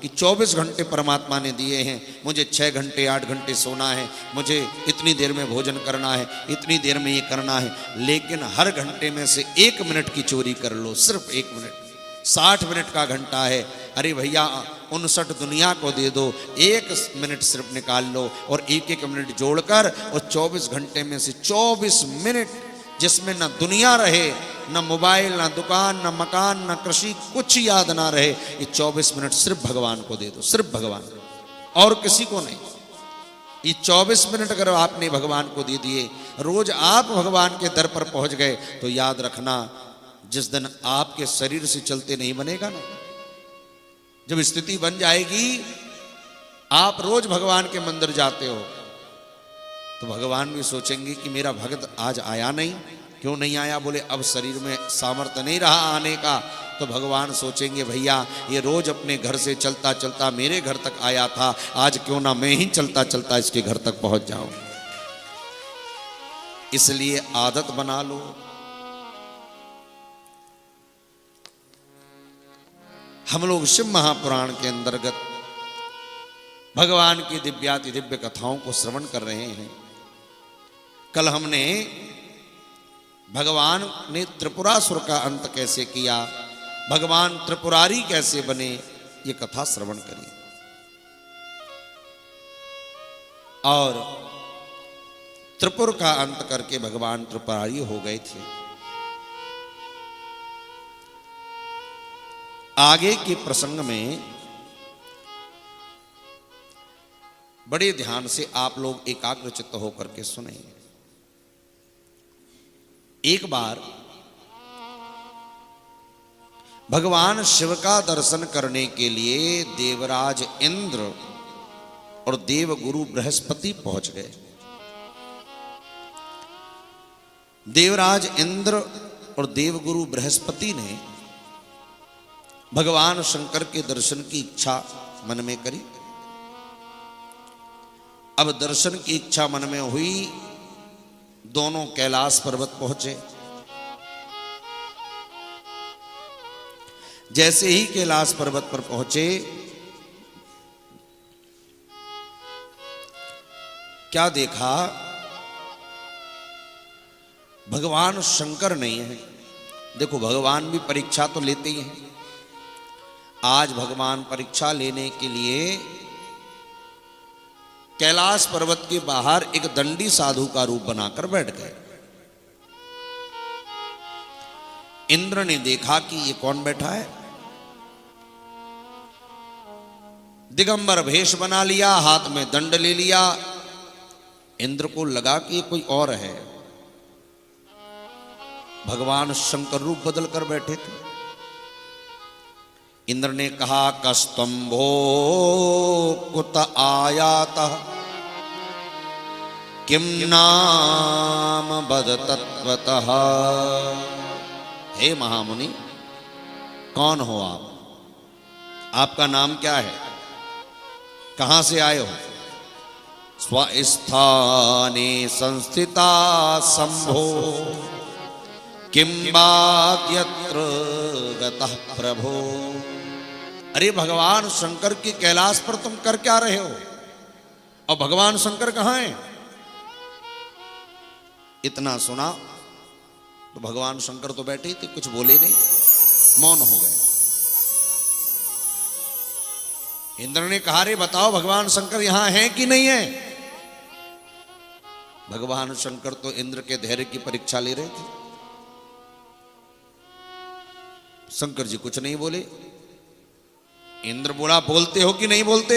कि 24 घंटे परमात्मा ने दिए हैं, मुझे 6 घंटे 8 घंटे सोना है, मुझे इतनी देर में भोजन करना है, इतनी देर में ये करना है, लेकिन हर घंटे में से 1 मिनट की चोरी कर लो, सिर्फ 1 मिनट। 60 मिनट का घंटा है, अरे भैया 59 दुनिया को दे दो, 1 मिनट सिर्फ निकाल लो और 1-1 मिनट जोड़कर, और 24 घंटे में से 24 मिनट जिसमें न दुनिया रहे, न मोबाइल, न दुकान, न मकान, न कृषि, कुछ याद ना रहे, ये 24 मिनट सिर्फ भगवान को दे दो, सिर्फ भगवान, और किसी को नहीं। ये 24 मिनट अगर आपने भगवान को दे दिए, रोज आप भगवान के दर पर पहुंच गए, तो याद रखना जिस दिन आपके शरीर से चलते नहीं बनेगा ना, जब स्थिति बन जाएगी, आप रोज भगवान के मंदिर जाते हो, तो भगवान भी सोचेंगे कि मेरा भक्त आज आया नहीं, क्यों नहीं आया? बोले अब शरीर में सामर्थ्य नहीं रहा आने का, तो भगवान सोचेंगे भैया ये रोज अपने घर से चलता चलता मेरे घर तक आया था, आज क्यों ना मैं ही चलता चलता इसके घर तक पहुंच जाऊं। इसलिए आदत बना लो। हम लोग शिव महापुराण के अंतर्गत भगवान की दिव्याति दिव्य कथाओं को श्रवण कर रहे हैं। कल हमने भगवान ने त्रिपुरासुर का अंत कैसे किया, भगवान त्रिपुरारी कैसे बने, ये कथा श्रवण करी, और त्रिपुर का अंत करके भगवान त्रिपुरारी हो गए थे। आगे के प्रसंग में बड़े ध्यान से आप लोग एकाग्रचित्त होकर के सुने। एक बार भगवान शिव का दर्शन करने के लिए देवराज इंद्र और देवगुरु बृहस्पति पहुंच गए। देवराज इंद्र और देवगुरु बृहस्पति ने भगवान शंकर के दर्शन की इच्छा मन में करी। अब दर्शन की इच्छा मन में हुई, दोनों कैलाश पर्वत पहुंचे। जैसे ही कैलाश पर्वत पर पहुंचे, क्या देखा? भगवान शंकर नहीं है। देखो भगवान भी परीक्षा तो लेते ही हैं। आज भगवान परीक्षा लेने के लिए कैलाश पर्वत के बाहर एक दंडी साधु का रूप बनाकर बैठ गए। इंद्र ने देखा कि ये कौन बैठा है, दिगंबर भेष बना लिया, हाथ में दंड ले लिया। इंद्र को लगा कि ये कोई और है। भगवान शंकर रूप बदल कर बैठे थे। इंद्र ने कहा कस्तंभो कुत आयाता किम नाम बद तत्वतः। हे महामुनि, कौन हो आप? आपका नाम क्या है? कहां से आए हो? स्वस्थाने संस्थिता संभो किम बाद्यत्र गतः प्रभो। अरे भगवान शंकर की कैलाश पर तुम कर क्या रहे हो? और भगवान शंकर कहां हैं? इतना सुना तो भगवान शंकर तो बैठे थे, कुछ बोले नहीं, मौन हो गए। इंद्र ने कहा रे बताओ भगवान शंकर यहां हैं कि नहीं है? भगवान शंकर तो इंद्र के धैर्य की परीक्षा ले रहे थे। शंकर जी कुछ नहीं बोले। इंद्र बोला बोलते हो कि नहीं बोलते?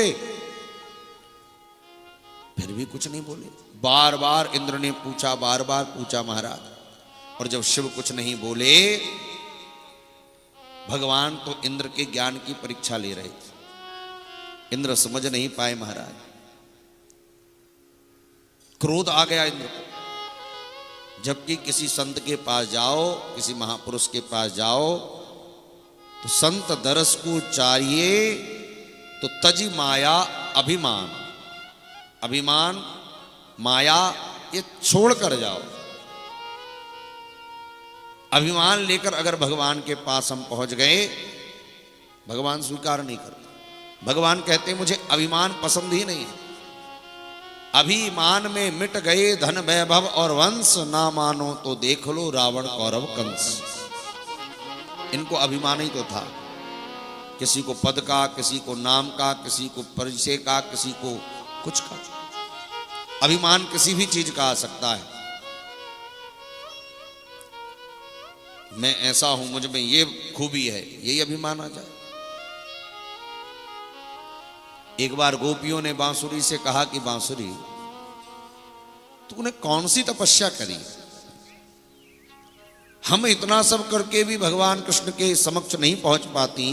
फिर भी कुछ नहीं बोले। बार बार इंद्र ने पूछा, बार बार पूछा महाराज। और जब शिव कुछ नहीं बोले, भगवान तो इंद्र के ज्ञान की परीक्षा ले रहे थे। इंद्र समझ नहीं पाए महाराज। क्रोध आ गया इंद्र को। जबकि किसी संत के पास जाओ, किसी महापुरुष के पास जाओ, तो संत दरस को चाहिए तो तजी माया अभिमान, अभिमान माया ये छोड़ कर जाओ। अभिमान लेकर अगर भगवान के पास हम पहुंच गए, भगवान स्वीकार नहीं करते। भगवान कहते हैं मुझे अभिमान पसंद ही नहीं है। अभिमान में मिट गए धन वैभव और वंश, ना मानो तो देख लो रावण कौरव कंस। इनको अभिमान ही तो था, किसी को पद का, किसी को नाम का, किसी को परिचय का, किसी को कुछ का। अभिमान किसी भी चीज का आ सकता है। मैं ऐसा हूं, मुझ में ये खूबी है, यही अभिमान आ जाए। एक बार गोपियों ने बांसुरी से कहा कि बांसुरी, तूने कौन सी तपस्या करी, हम इतना सब करके भी भगवान कृष्ण के समक्ष नहीं पहुंच पाती,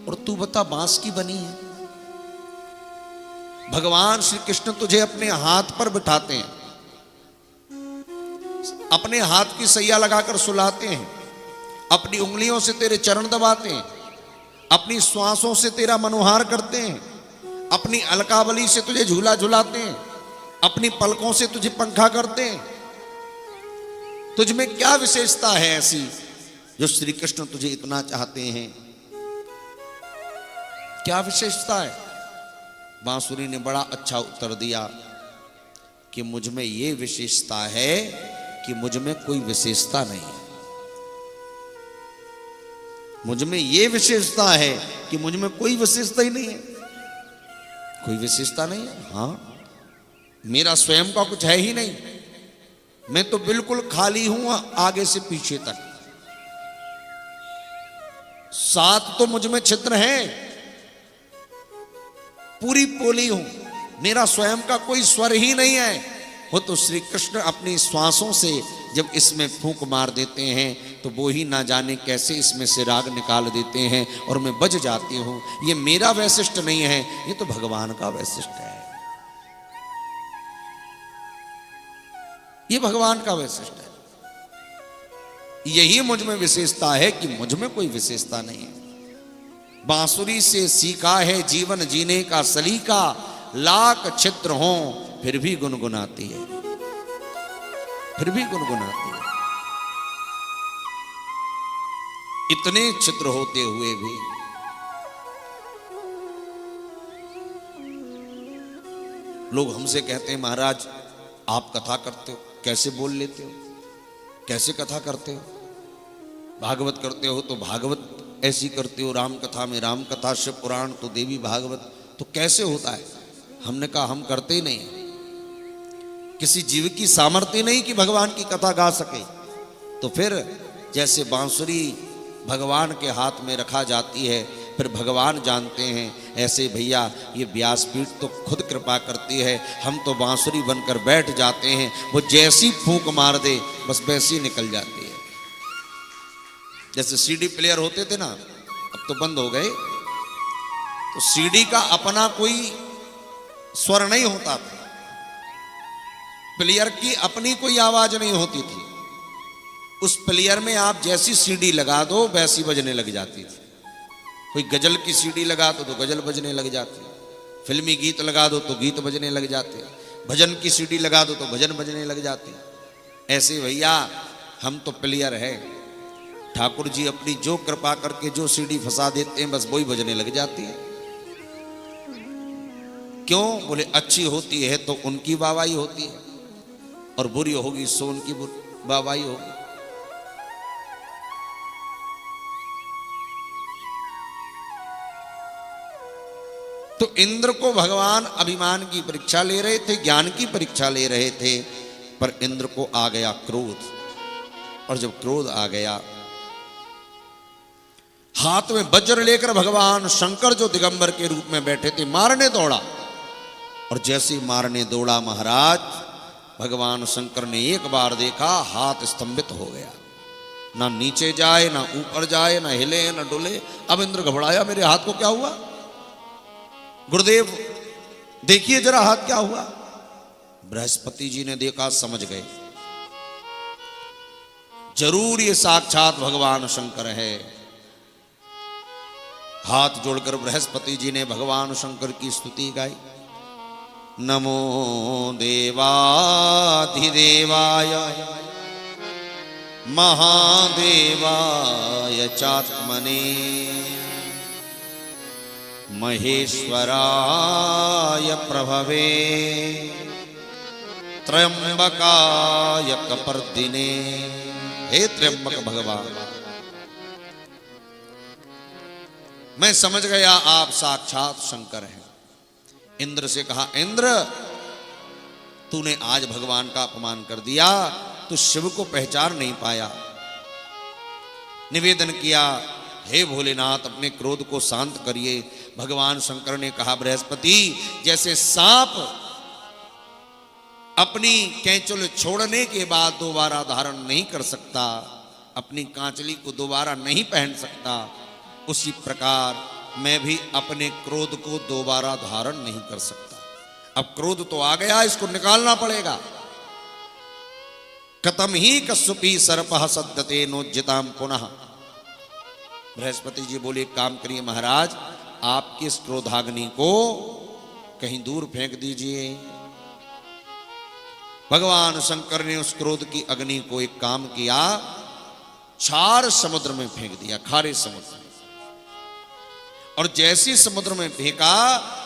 और तू बता बांस की बनी है। भगवान श्री कृष्ण तुझे अपने हाथ पर बिठाते हैं, अपने हाथ की सैया लगाकर सुलाते हैं, अपनी उंगलियों से तेरे चरण दबाते हैं, अपनी श्वासों से तेरा मनोहार करते हैं, अपनी अलकावली से तुझे झूला झुलाते हैं, अपनी पलकों से तुझे पंखा करते हैं। तुझ में क्या विशेषता है ऐसी जो श्री कृष्ण तुझे इतना चाहते हैं? क्या विशेषता है? बांसुरी ने बड़ा अच्छा उत्तर दिया कि मुझ में ये विशेषता है कि मुझ में कोई विशेषता नहीं है। मुझ में ये विशेषता है कि मुझ में कोई विशेषता ही नहीं है, कोई विशेषता नहीं है। हाँ, मेरा स्वयं का कुछ है ही नहीं, मैं तो बिल्कुल खाली हूं आगे से पीछे तक। 7 तो मुझ में छिद्र हैं, पूरी पोली हूं, मेरा स्वयं का कोई स्वर ही नहीं है। वो तो श्री कृष्ण अपनी श्वासों से जब इसमें फूंक मार देते हैं तो वो ही ना जाने कैसे इसमें से राग निकाल देते हैं और मैं बज जाती हूं। ये मेरा वैशिष्ट नहीं है, ये तो भगवान का वैशिष्ट है, ये भगवान का वैशिष्ट है। यही मुझ में विशेषता है कि मुझ में कोई विशेषता नहीं है। बांसुरी से सीखा है जीवन जीने का सलीका, लाख छिद्र हों फिर भी गुनगुनाती है, फिर भी गुनगुनाती है। इतने छिद्र होते हुए भी लोग हमसे कहते हैं महाराज आप कथा करते हो, कैसे बोल लेते हो, कैसे कथा करते हो, भागवत करते हो तो भागवत ऐसी करते हो, राम कथा में राम कथा, शिव पुराण तो देवी भागवत, तो कैसे होता है? हमने कहा हम करते ही नहीं, किसी जीव की सामर्थ्य नहीं कि भगवान की कथा गा सके। तो फिर जैसे बांसुरी भगवान के हाथ में रखा जाती है, फिर भगवान जानते हैं, ऐसे भैया ये व्यासपीठ तो खुद कृपा करती है, हम तो बांसुरी बनकर बैठ जाते हैं, वो जैसी फूंक मार दे बस वैसी निकल जाती है। जैसे सीडी प्लेयर होते थे ना, अब तो बंद हो गए, तो सीडी का अपना कोई स्वर नहीं होता था, प्लेयर की अपनी कोई आवाज नहीं होती थी। उस प्लेयर में आप जैसी सीडी लगा दो वैसी बजने लग जाती थी। कोई गजल की सीडी लगा दो तो गजल बजने लग जाती, फिल्मी गीत लगा दो तो गीत बजने लग जाते, भजन की सीडी लगा दो तो भजन बजने लग जाती। ऐसे भैया हम तो प्लेयर है, ठाकुर जी अपनी जो कृपा करके जो सीडी फंसा देते हैं बस वही बजने लग जाती है। क्यों? बोले अच्छी होती है तो उनकी वाहवाही होती है, और बुरी होगी सो उनकी वाहवाही होगी। तो इंद्र को भगवान अभिमान की परीक्षा ले रहे थे, ज्ञान की परीक्षा ले रहे थे, पर इंद्र को आ गया क्रोध, और जब क्रोध आ गया, हाथ में वज्र लेकर भगवान शंकर जो दिगंबर के रूप में बैठे थे मारने दौड़ा, और जैसे मारने दौड़ा महाराज, भगवान शंकर ने एक बार देखा हाथ स्तंभित हो गया, ना नीचे जाए ना ऊपर जाए, ना हिले ना डुले। अब इंद्र घबराया, मेरे हाथ को क्या हुआ? गुरुदेव देखिए जरा हाथ क्या हुआ। बृहस्पति जी ने देखा, समझ गए जरूर ये साक्षात भगवान शंकर है। हाथ जोड़कर बृहस्पति जी ने भगवान शंकर की स्तुति गाई, नमो देवाधिदेवाय महादेवाय चात्मने, महेश्वराय प्रभवे त्र्यंबकाय कपर्दिने। हे त्र्यंबक भगवान, मैं समझ गया आप साक्षात शंकर हैं। इंद्र से कहा, इंद्र तूने आज भगवान का अपमान कर दिया, तू शिव को पहचान नहीं पाया। निवेदन किया, हे भोलेनाथ अपने क्रोध को शांत करिए। भगवान शंकर ने कहा, बृहस्पति जैसे सांप अपनी कैंचुल छोड़ने के बाद दोबारा धारण नहीं कर सकता, अपनी कांचली को दोबारा नहीं पहन सकता, उसी प्रकार मैं भी अपने क्रोध को दोबारा धारण नहीं कर सकता। अब क्रोध तो आ गया, इसको निकालना पड़ेगा। कतम ही कस्सुपी सर्पः सद्यते नोज्जिताम पुनः। बृहस्पति जी बोले, काम करिए महाराज, आपकी इस क्रोधाग्नि को कहीं दूर फेंक दीजिए। भगवान शंकर ने उस क्रोध की अग्नि को एक काम किया, क्षार समुद्र में फेंक दिया, खारे समुद्र में। और जैसी समुद्र में फेंका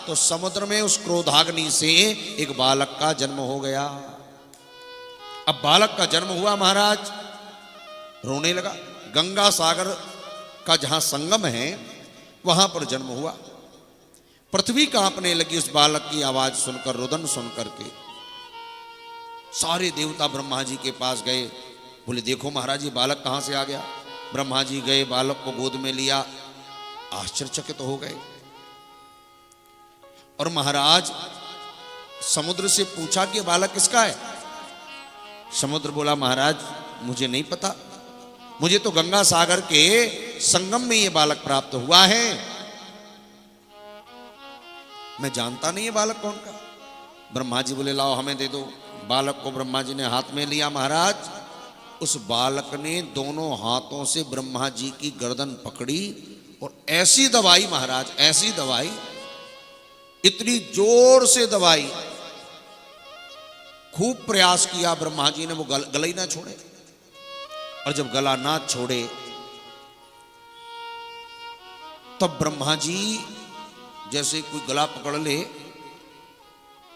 तो समुद्र में उस क्रोधाग्नि से एक बालक का जन्म हो गया। अब बालक का जन्म हुआ, महाराज रोने लगा। गंगा सागर का जहां संगम है वहां पर जन्म हुआ। पृथ्वी कांपने लगी उस बालक की आवाज सुनकर, रुदन सुनकर के। सारे देवता ब्रह्मा जी के पास गए, बोले देखो महाराज ये बालक कहां से आ गया। ब्रह्मा जी गए, बालक को गोद में लिया, आश्चर्यचकित हो गए। और महाराज समुद्र से पूछा कि बालक किसका है। समुद्र बोला, महाराज मुझे नहीं पता, मुझे तो गंगा सागर के संगम में ये बालक प्राप्त हुआ है, मैं जानता नहीं ये बालक कौन का। ब्रह्मा जी बोले, लाओ हमें दे दो। बालक को ब्रह्मा जी ने हाथ में लिया। महाराज उस बालक ने दोनों हाथों से ब्रह्मा जी की गर्दन पकड़ी और ऐसी दबाई, महाराज ऐसी दबाई, इतनी जोर से दबाई, खूब प्रयास किया ब्रह्मा जी ने, वो गला ही ना छोड़े। और जब गला ना छोड़े तब ब्रह्मा जी जैसे कोई गला पकड़ ले,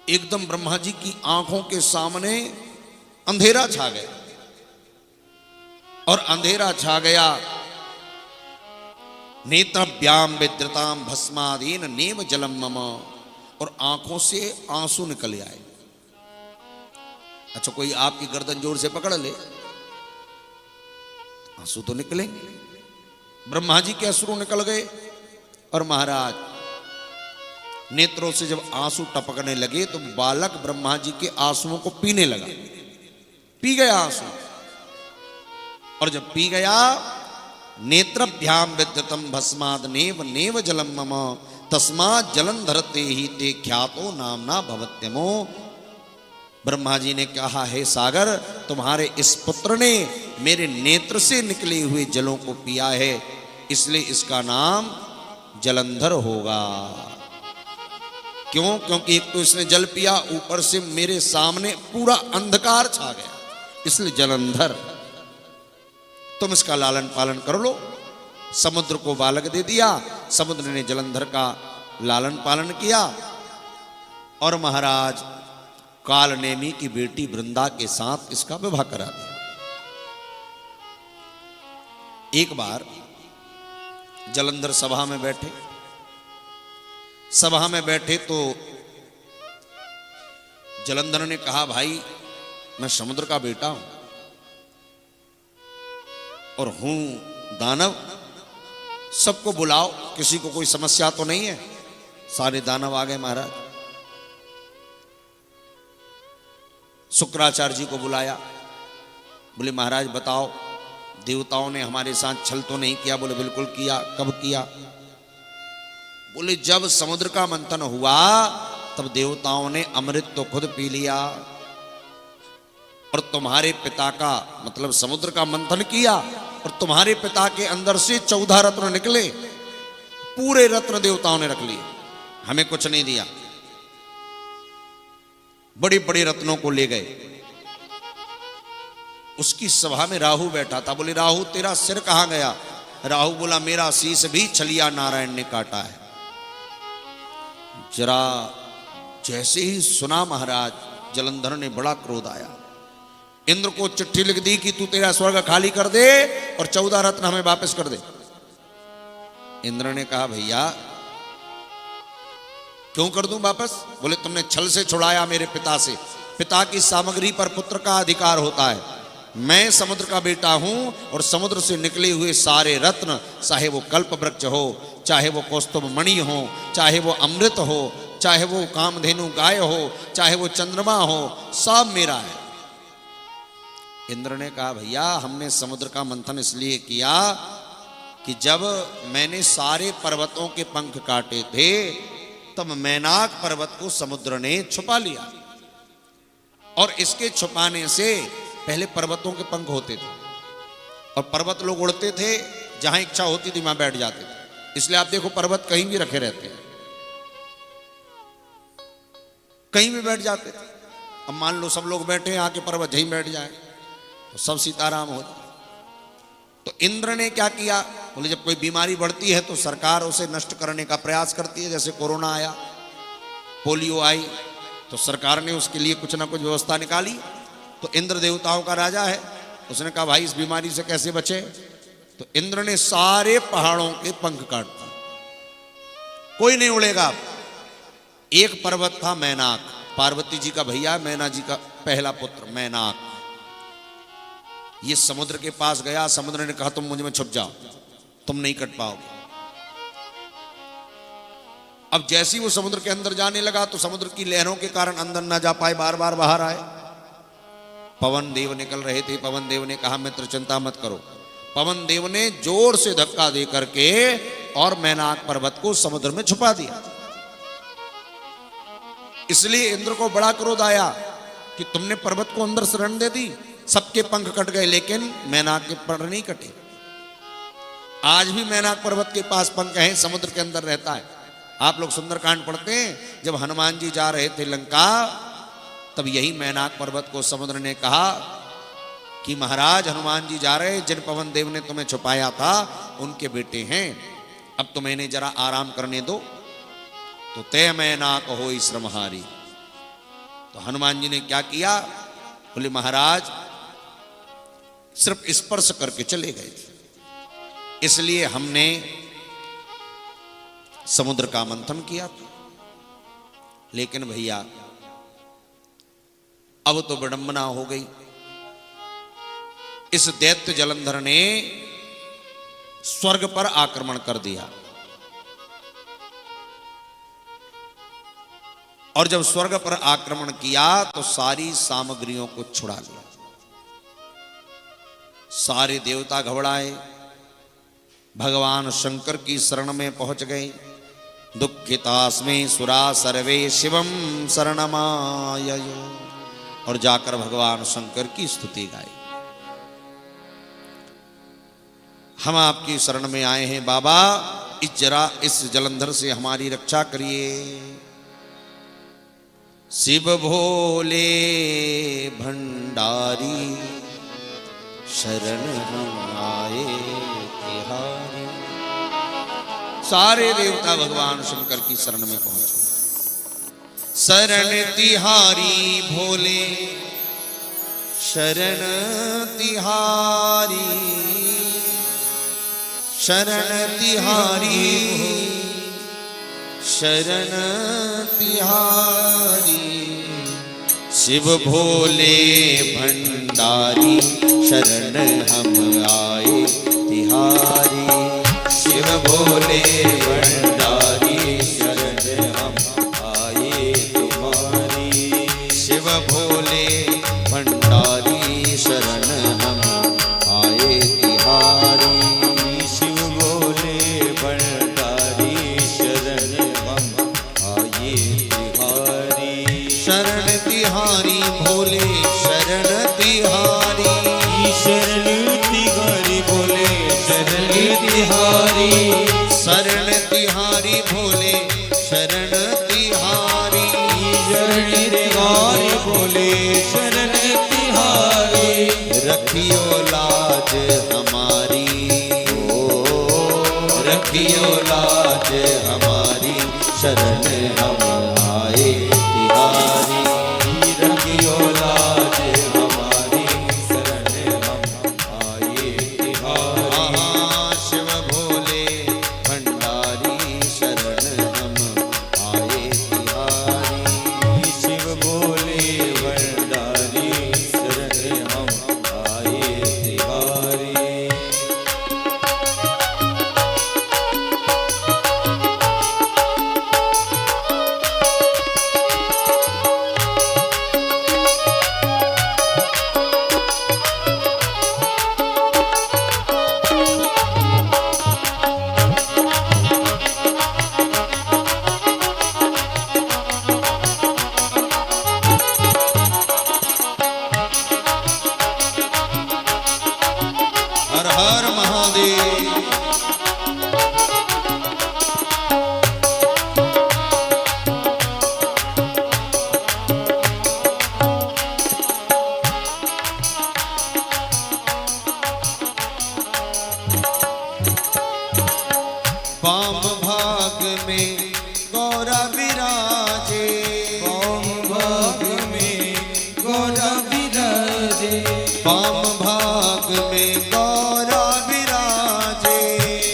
एकदम ब्रह्मा जी की आंखों के सामने अंधेरा छा गया। और अंधेरा छा गया, नेत्रभ्याम विद्रताम भस्मादीन नेम जलम मम, और आंखों से आंसू निकल आए। अच्छा कोई आपकी गर्दन जोर से पकड़ ले, आंसू तो निकलेंगे। ब्रह्मा जी के अश्रु निकल गए और महाराज नेत्रों से जब आंसू टपकने लगे तो बालक ब्रह्मा जी के आंसुओं को पीने लगा, पी गया आंसू। और जब पी गया, नेत्रभ्याम विद्युतम भस्माद नेव नेव जलम मम तस्मात् जलन धरते ही ते ख्यातो नामना भवत्यमो। ब्रह्मा जी ने कहा, हे सागर तुम्हारे इस पुत्र ने मेरे नेत्र से निकले हुए जलों को पिया है, इसलिए इसका नाम जलंधर होगा। क्यों? क्योंकि एक तो इसने जल पिया, ऊपर से मेरे सामने पूरा अंधकार छा गया, इसलिए जलंधर। तुम इसका लालन पालन कर लो। समुद्र को बालक दे दिया, समुद्र ने जलंधर का लालन पालन किया। और महाराज कालनेमी की बेटी वृंदा के साथ इसका विवाह करा दिया। एक बार जलंधर सभा में बैठे, सभा में बैठे तो जलंधर ने कहा, भाई मैं समुद्र का बेटा हूं और हूं दानव, सबको बुलाओ, किसी को कोई समस्या तो नहीं है। सारे दानव आ गए। महाराज शुक्राचार्य जी को बुलाया, बोले महाराज बताओ, देवताओं ने हमारे साथ छल तो नहीं किया? बोले बिल्कुल किया। कब किया? बोले जब समुद्र का मंथन हुआ तब देवताओं ने अमृत तो खुद पी लिया और तुम्हारे पिता का मतलब समुद्र का मंथन किया और तुम्हारे पिता के अंदर से 14 रत्न निकले, पूरे रत्न देवताओं ने रख लिए, हमें कुछ नहीं दिया। बड़े बड़े रत्नों को ले गए। उसकी सभा में राहु बैठा था। बोले राहु तेरा सिर कहां गया? राहु बोला मेरा शीश भी छलिया नारायण ने काटा है। जरा जैसे ही सुना महाराज, जलंधर ने बड़ा क्रोध आया, इंद्र को चिट्ठी लिख दी कि तू तेरा स्वर्ग खाली कर दे और 14 रत्न हमें वापस कर दे। इंद्र ने कहा भैया क्यों कर दूं वापस? बोले तुमने छल से छुड़ाया मेरे पिता से, पिता की सामग्री पर पुत्र का अधिकार होता है। मैं समुद्र का बेटा हूं और समुद्र से निकले हुए सारे रत्न, चाहे वो कल्प वृक्ष हो, चाहे वो कौस्तुभ मणि हो, चाहे वो अमृत हो, चाहे वो कामधेनु गाय हो, चाहे वो चंद्रमा हो, सब मेरा है। इंद्र ने कहा भैया हमने समुद्र का मंथन इसलिए किया कि जब मैंने सारे पर्वतों के पंख काटे थे तब मैनाक पर्वत को समुद्र ने छुपा लिया, और इसके छुपाने से पहले पर्वतों के पंख होते थे और पर्वत लोग उड़ते थे, जहां इच्छा होती थी वहां बैठ जाते थे। इसलिए आप देखो पर्वत कहीं भी रखे रहते हैं, कहीं भी बैठ जाते थे। अब मान लो सब लोग बैठे हैं, आके पर्वत यहीं बैठ जाए तो सब सीताराम हो जाए। तो इंद्र ने क्या किया? बोले जब कोई बीमारी बढ़ती है तो सरकार उसे नष्ट करने का प्रयास करती है। जैसे कोरोना आया, पोलियो आई, तो सरकार ने उसके लिए कुछ ना कुछ व्यवस्था निकाली। तो इंद्र देवताओं का राजा है, उसने कहा भाई इस बीमारी से कैसे बचे? तो इंद्र ने सारे पहाड़ों के पंख काट दिए, कोई नहीं उड़ेगा। एक पर्वत था मैनाक, पार्वती जी का भैया, मैना जी का पहला पुत्र मैनाक। ये समुद्र के पास गया, समुद्र ने कहा तुम मुझ में छुप जाओ, तुम नहीं कट पाओगे। अब जैसे ही वो समुद्र के अंदर जाने लगा तो समुद्र की लहरों के कारण अंदर ना जा पाए, बार बार बाहर आए। पवन देव निकल रहे थे, पवन देव ने कहा मित्र चिंता मत करो। पवन देव ने जोर से धक्का दे करके और मैनाक पर्वत को समुद्र में छुपा दिया। इसलिए इंद्र को बड़ा क्रोध आया कि तुमने पर्वत को अंदर शरण दे दी, सबके पंख कट गए लेकिन मैनाक के पर नहीं कटे। आज भी मैनाक पर्वत के पास पंख हैं, समुद्र के अंदर रहता है। आप लोग सुंदरकांड पढ़ते हैं, जब हनुमान जी जा रहे थे लंका तब यही मैनाक पर्वत को समुद्र ने कहा कि महाराज हनुमान जी जा रहे, जिन पवन देव ने तुम्हें छुपाया था उनके बेटे हैं, अब तुम्हें इन्हें जरा आराम करने दो। तो तय मैनाक होई श्रमहारी। तो हनुमान जी ने क्या किया? बोले महाराज सिर्फ स्पर्श करके चले गए थे, इसलिए हमने समुद्र का मंथन किया था। लेकिन भैया अब तो विडंबना हो गई। इस दैत्य जलंधर ने स्वर्ग पर आक्रमण कर दिया, और जब स्वर्ग पर आक्रमण किया तो सारी सामग्रियों को छुड़ा लिया। सारे देवता घबराए, भगवान शंकर की शरण में पहुंच गए। दुखितास्मे सुरा सर्वे शिवम शरणमाययो, और जाकर भगवान शंकर की स्तुति गाई। हम आपकी शरण में आए हैं बाबा, इस जलंधर से हमारी रक्षा करिए। शिव भोले भंडारी शरण हम आए तिहारी। सारे देवता भगवान शंकर की शरण में पहुंचे। शरण तिहारी भोले शरण तिहारी, शरण तिहारी शरण तिहारी। शिव भोले भंडारी शरण हम आए तिहारी। शिव भोले भंडारी शरण हम आए तुम्हारी। शिव भोले भंडारी शरण हम आए तिहारी। शिव भोले भंडारी शरण हम आए तिहारी। शरण तिहारी भोले शरण तिहारी। शरण तिहारी भोले शरण तिहारी। शरण हम आए तिहारी। रखियो लाज हमारी शरण हम आए तिहारी। शिव भोले भंडारी शरण हम आए तिहारी। शिव भोले भंडारी शरण हम आए तिहारी। हर हर महादेव। वाम भाग में गौरा विराजे। वाम भाग में गौरा विराजे। वाम भाग में गौरा विराजे।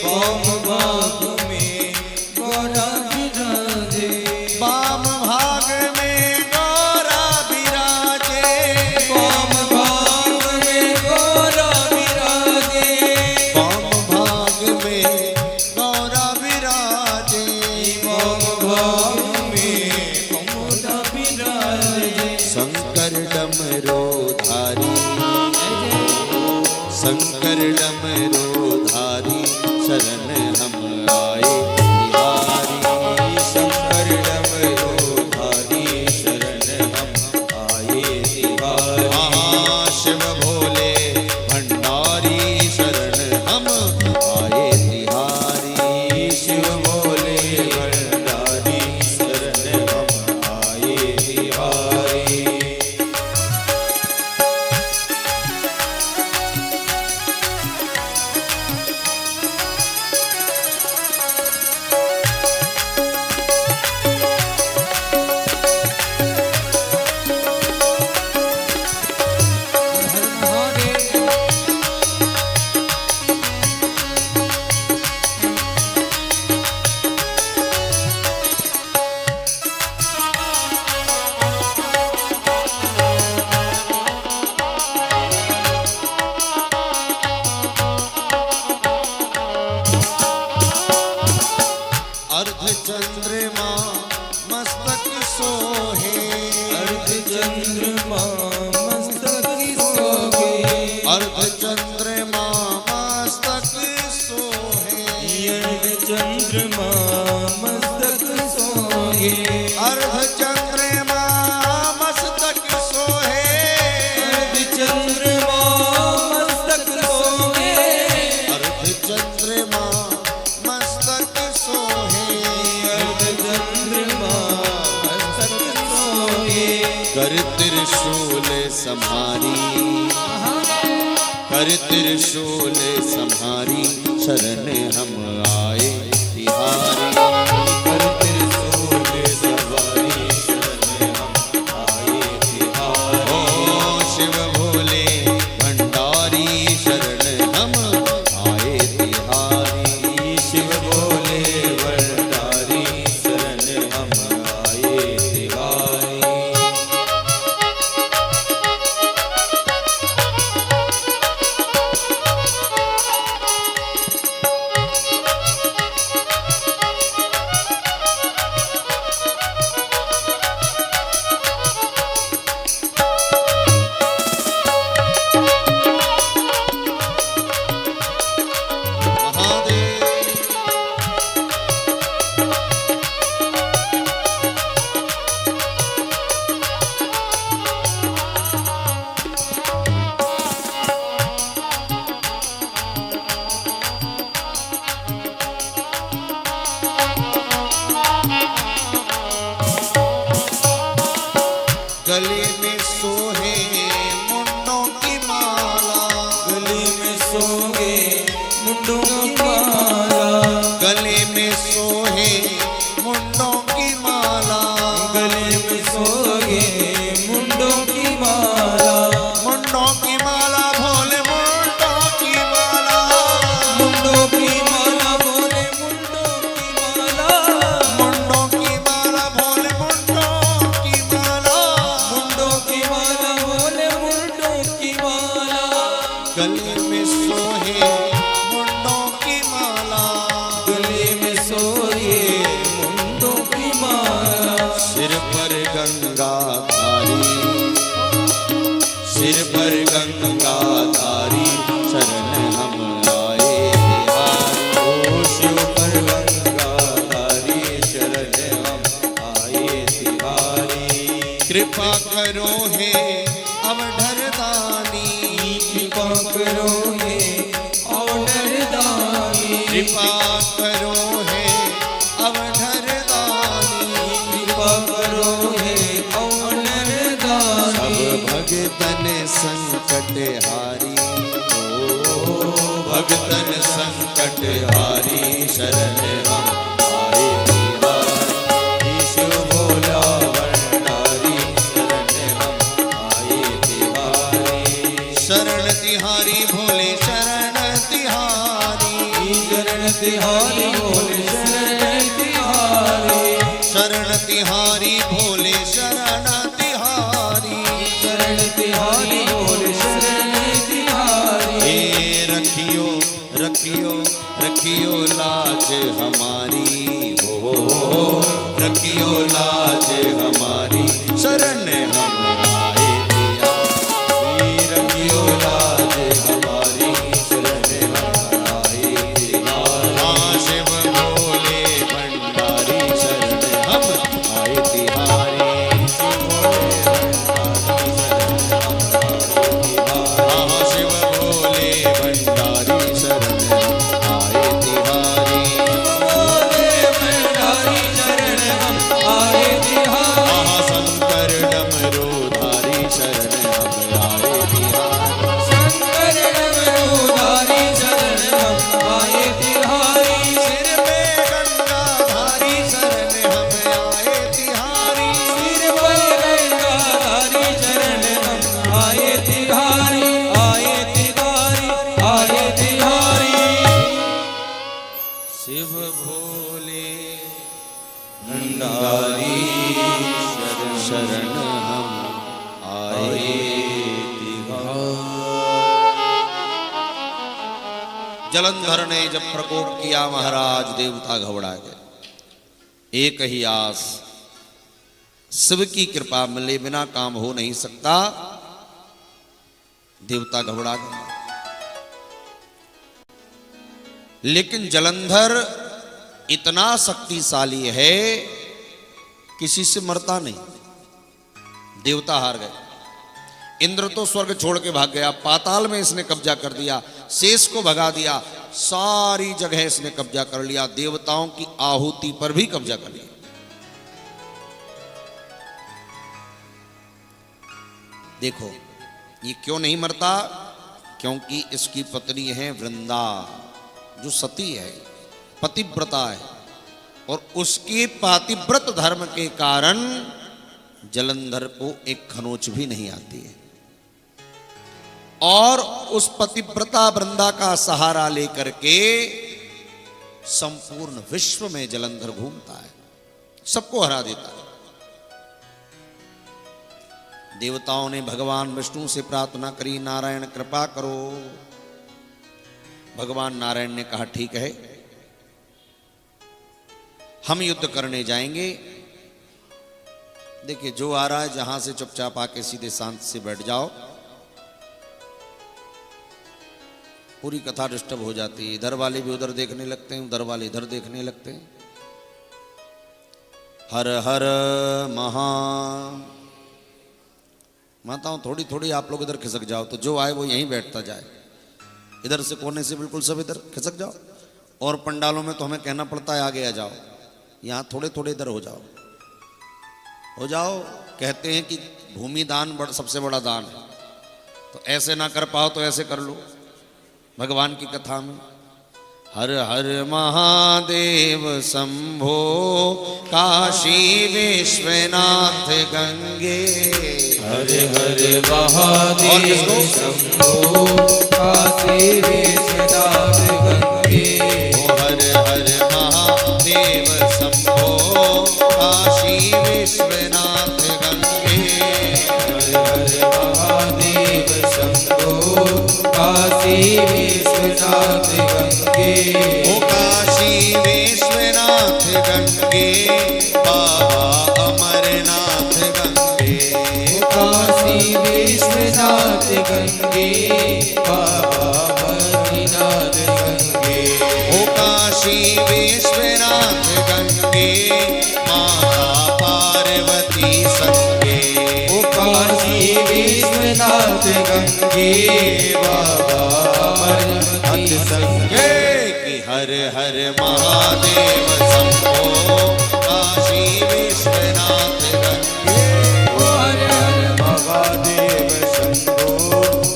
वाम भाग में गौरा विराजे। वाम भाग में गौरा विराजे। वाम भाग में गौरा विराजे। वाम भाग में गौरा विराजे। वाम भाग में गौरा विराजे। शंकर डमरो धारी। शंकर डमरो धारी शरण हम आए तिहारी। शंकर डमरू धारी शरण हम आए तिहारी। शिव भोले भंडारी शरण हम आए तिहारी। शिव भोले भंडारी शरण हम आए तिहारी। अर्ध चंद्रमा मस्तक सोहे। अर्ध चंद्रमा मस्तक सोहे। अर्ध चंद्रमा मस्तक सोहे। अर्ध चंद्रमा मस्तक सोहे। अर्ध चंद्रमा मस्तक सोहे। अर्ध चंद्रमा मस्तक सोहे। अर्ध चंद्रमा मस्तक सोहे। अर्ध चंद्रमा मस्तक सोहे। कर त्रिशूल संहारी। कर त्रिशूल संहारी शरण हम आए तिहारी। कर त्रिशूल सवारी शरण हम आए तिहारी। ओ शिव भोले भंडारी शरण हम आए तिहारी। शिव भोले भंडारी शरण हम आए तिहारी। गले में सोहे मुंडों की माला, गले में सोहे मुंडों की माला, गले में सोहे मुंडों की माला, सिर पर गंगाधारी, सिर पर गंगाधारी शरण हम आए तिहारी। ओ शिव पर गंगाधारी शरण हम आए तिहारी। कृपा करो हे अवधर दानी, कृपा करो हे अवधर दानी। कृपा करो हे अवधर दानी, कृपा करो हे अवधर दानी। सब भगतन संकट हारी, ओ भगतन संकट हारी शरण हम आए तिहारी। शिव भोला भंडारी शरण हम आए तिहारी। शरण तिहारी भोले शरण तिहारी, शरण तिहारी भोले शरण तिहारी। शरण तिहारी भोले शरण तिहारी। शरण तिहारी भोले शरण तिहारी। हे रखियो रखियो रखियो लाज हमारी, हो रखियो लाज हमारी शरण हम आए तिहारी। रखियो लाज हमारी शरण हम आए तिहारी। हाँ शिव भोले भंडारी शरण हम आए तिहारी। हाँ शिव भोले भंडारी शरण हम आए तिहारी। भंडारी शरण हम आए तिहारी। हाँ शंकर डमरूधारी शरण हम आए तिहारी। शंकर डमरूधारी शरण हम आए तिहारी। सिर पे गंगाधारी शरण हम आए तिहारी। सिर पर गंगाधारी शरण हम आए तिहारी। आए तिहारी आए तिहारी। शिव भोले भंडारी शरण हम आए जलंधर ने जब प्रकोप किया महाराज देवता घबरा गए। एक ही आस, शिव की कृपा मिले बिना काम हो नहीं सकता। देवता घबरा गए, लेकिन जलंधर इतना शक्तिशाली है किसी से मरता नहीं। देवता हार गए। इंद्र तो स्वर्ग छोड़ के भाग गया, पाताल में इसने कब्जा कर दिया, शेष को भगा दिया, सारी जगह इसने कब्जा कर लिया, देवताओं की आहुति पर भी कब्जा कर लिया। देखो ये क्यों नहीं मरता, क्योंकि इसकी पत्नी है वृंदा, जो सती है, पतिव्रता है, और उसके पातिव्रत धर्म के कारण जलंधर को एक खनोच भी नहीं आती है। और उस पतिव्रता वृंदा का सहारा लेकर के संपूर्ण विश्व में जलंधर घूमता है, सबको हरा देता है। देवताओं ने भगवान विष्णु से प्रार्थना करी, नारायण कृपा करो। भगवान नारायण ने कहा ठीक है, हम युद्ध करने जाएंगे। देखिए जो आ रहा है जहां से चुपचाप आके सीधे शांत से बैठ जाओ। पूरी कथा डिस्टर्ब हो जाती है, इधर वाले भी उधर देखने लगते हैं, उधर वाले इधर देखने लगते हैं। हर हर महा माताओं, थोड़ी थोड़ी आप लोग इधर खिसक जाओ, तो जो आए वो यहीं बैठता जाए। इधर से कोने से बिल्कुल सब इधर खिसक जाओ। और पंडालों में तो हमें कहना पड़ता है आगे आ जाओ, यहाँ थोड़े थोड़े इधर हो जाओ, हो जाओ। कहते हैं कि भूमि दान सबसे बड़ा दान है, तो ऐसे ना कर पाओ तो ऐसे कर लो। भगवान की कथा में हर हर महादेव शंभो काशी विश्वनाथ गंगे। हर हर महादेव शंभो काशी विश्वनाथ गंगे। हर हर महादेव शंभो काशी विश्वनाथ गंगे। हर हर महादेव शंभो काशी विश्वनाथ गंगे। ओ काशी विश्वनाथ गंगे, बाबा अमरनाथ काशी विश्वनाथ गंगे बाबा अमरनाथ संगे कि हर हर महादेव शंभो काशी विश्वनाथ गंगे। हर हर महादेव शंभो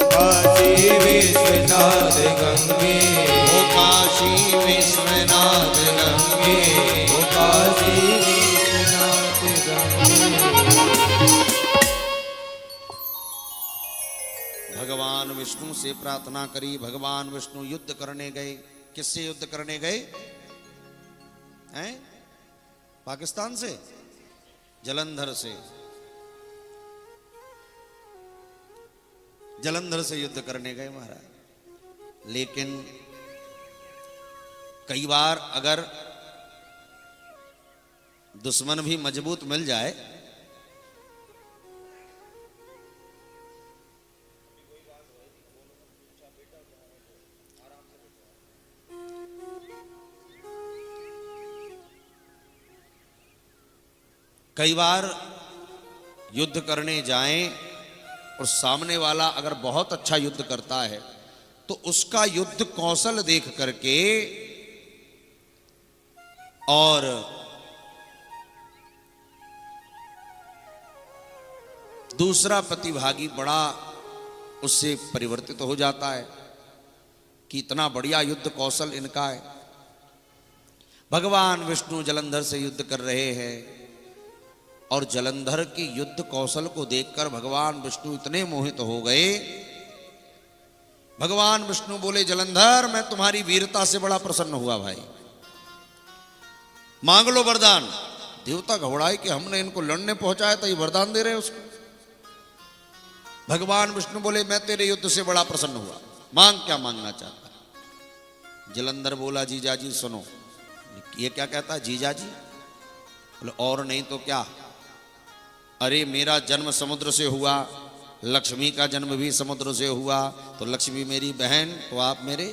काशी विश्वनाथ गंगे ओ काशी विश्वनाथ गंगे। ओ काशी विश्वनाथ गंगे। भगवान विष्णु से प्रार्थना करी। भगवान विष्णु युद्ध करने गए। किससे युद्ध करने गए हैं? पाकिस्तान से, जलंधर से। जलंधर से युद्ध करने गए महाराज। लेकिन कई बार अगर दुश्मन भी मजबूत मिल जाए कई बार युद्ध करने जाएं और सामने वाला अगर बहुत अच्छा युद्ध करता है तो उसका युद्ध कौशल देख करके और दूसरा प्रतिभागी बड़ा उससे परिवर्तित हो जाता है कि इतना बढ़िया युद्ध कौशल इनका है। भगवान विष्णु जलंधर से युद्ध कर रहे हैं और जलंधर की युद्ध कौशल को देखकर भगवान विष्णु इतने मोहित हो गए। भगवान विष्णु बोले, जलंधर मैं तुम्हारी वीरता से बड़ा प्रसन्न हुआ भाई, मांग लो वरदान। देवता घबराए कि हमने इनको लड़ने पहुंचाया तो ये वरदान दे रहे हैं उसको। भगवान विष्णु बोले, मैं तेरे युद्ध से बड़ा प्रसन्न हुआ, मांग क्या मांगना चाहता। जलंधर बोला, जीजा जी सुनो। ये क्या कहता है जीजा जी? बोले और नहीं तो क्या, अरे मेरा जन्म समुद्र से हुआ, लक्ष्मी का जन्म भी समुद्र से हुआ, तो लक्ष्मी मेरी बहन तो आप मेरे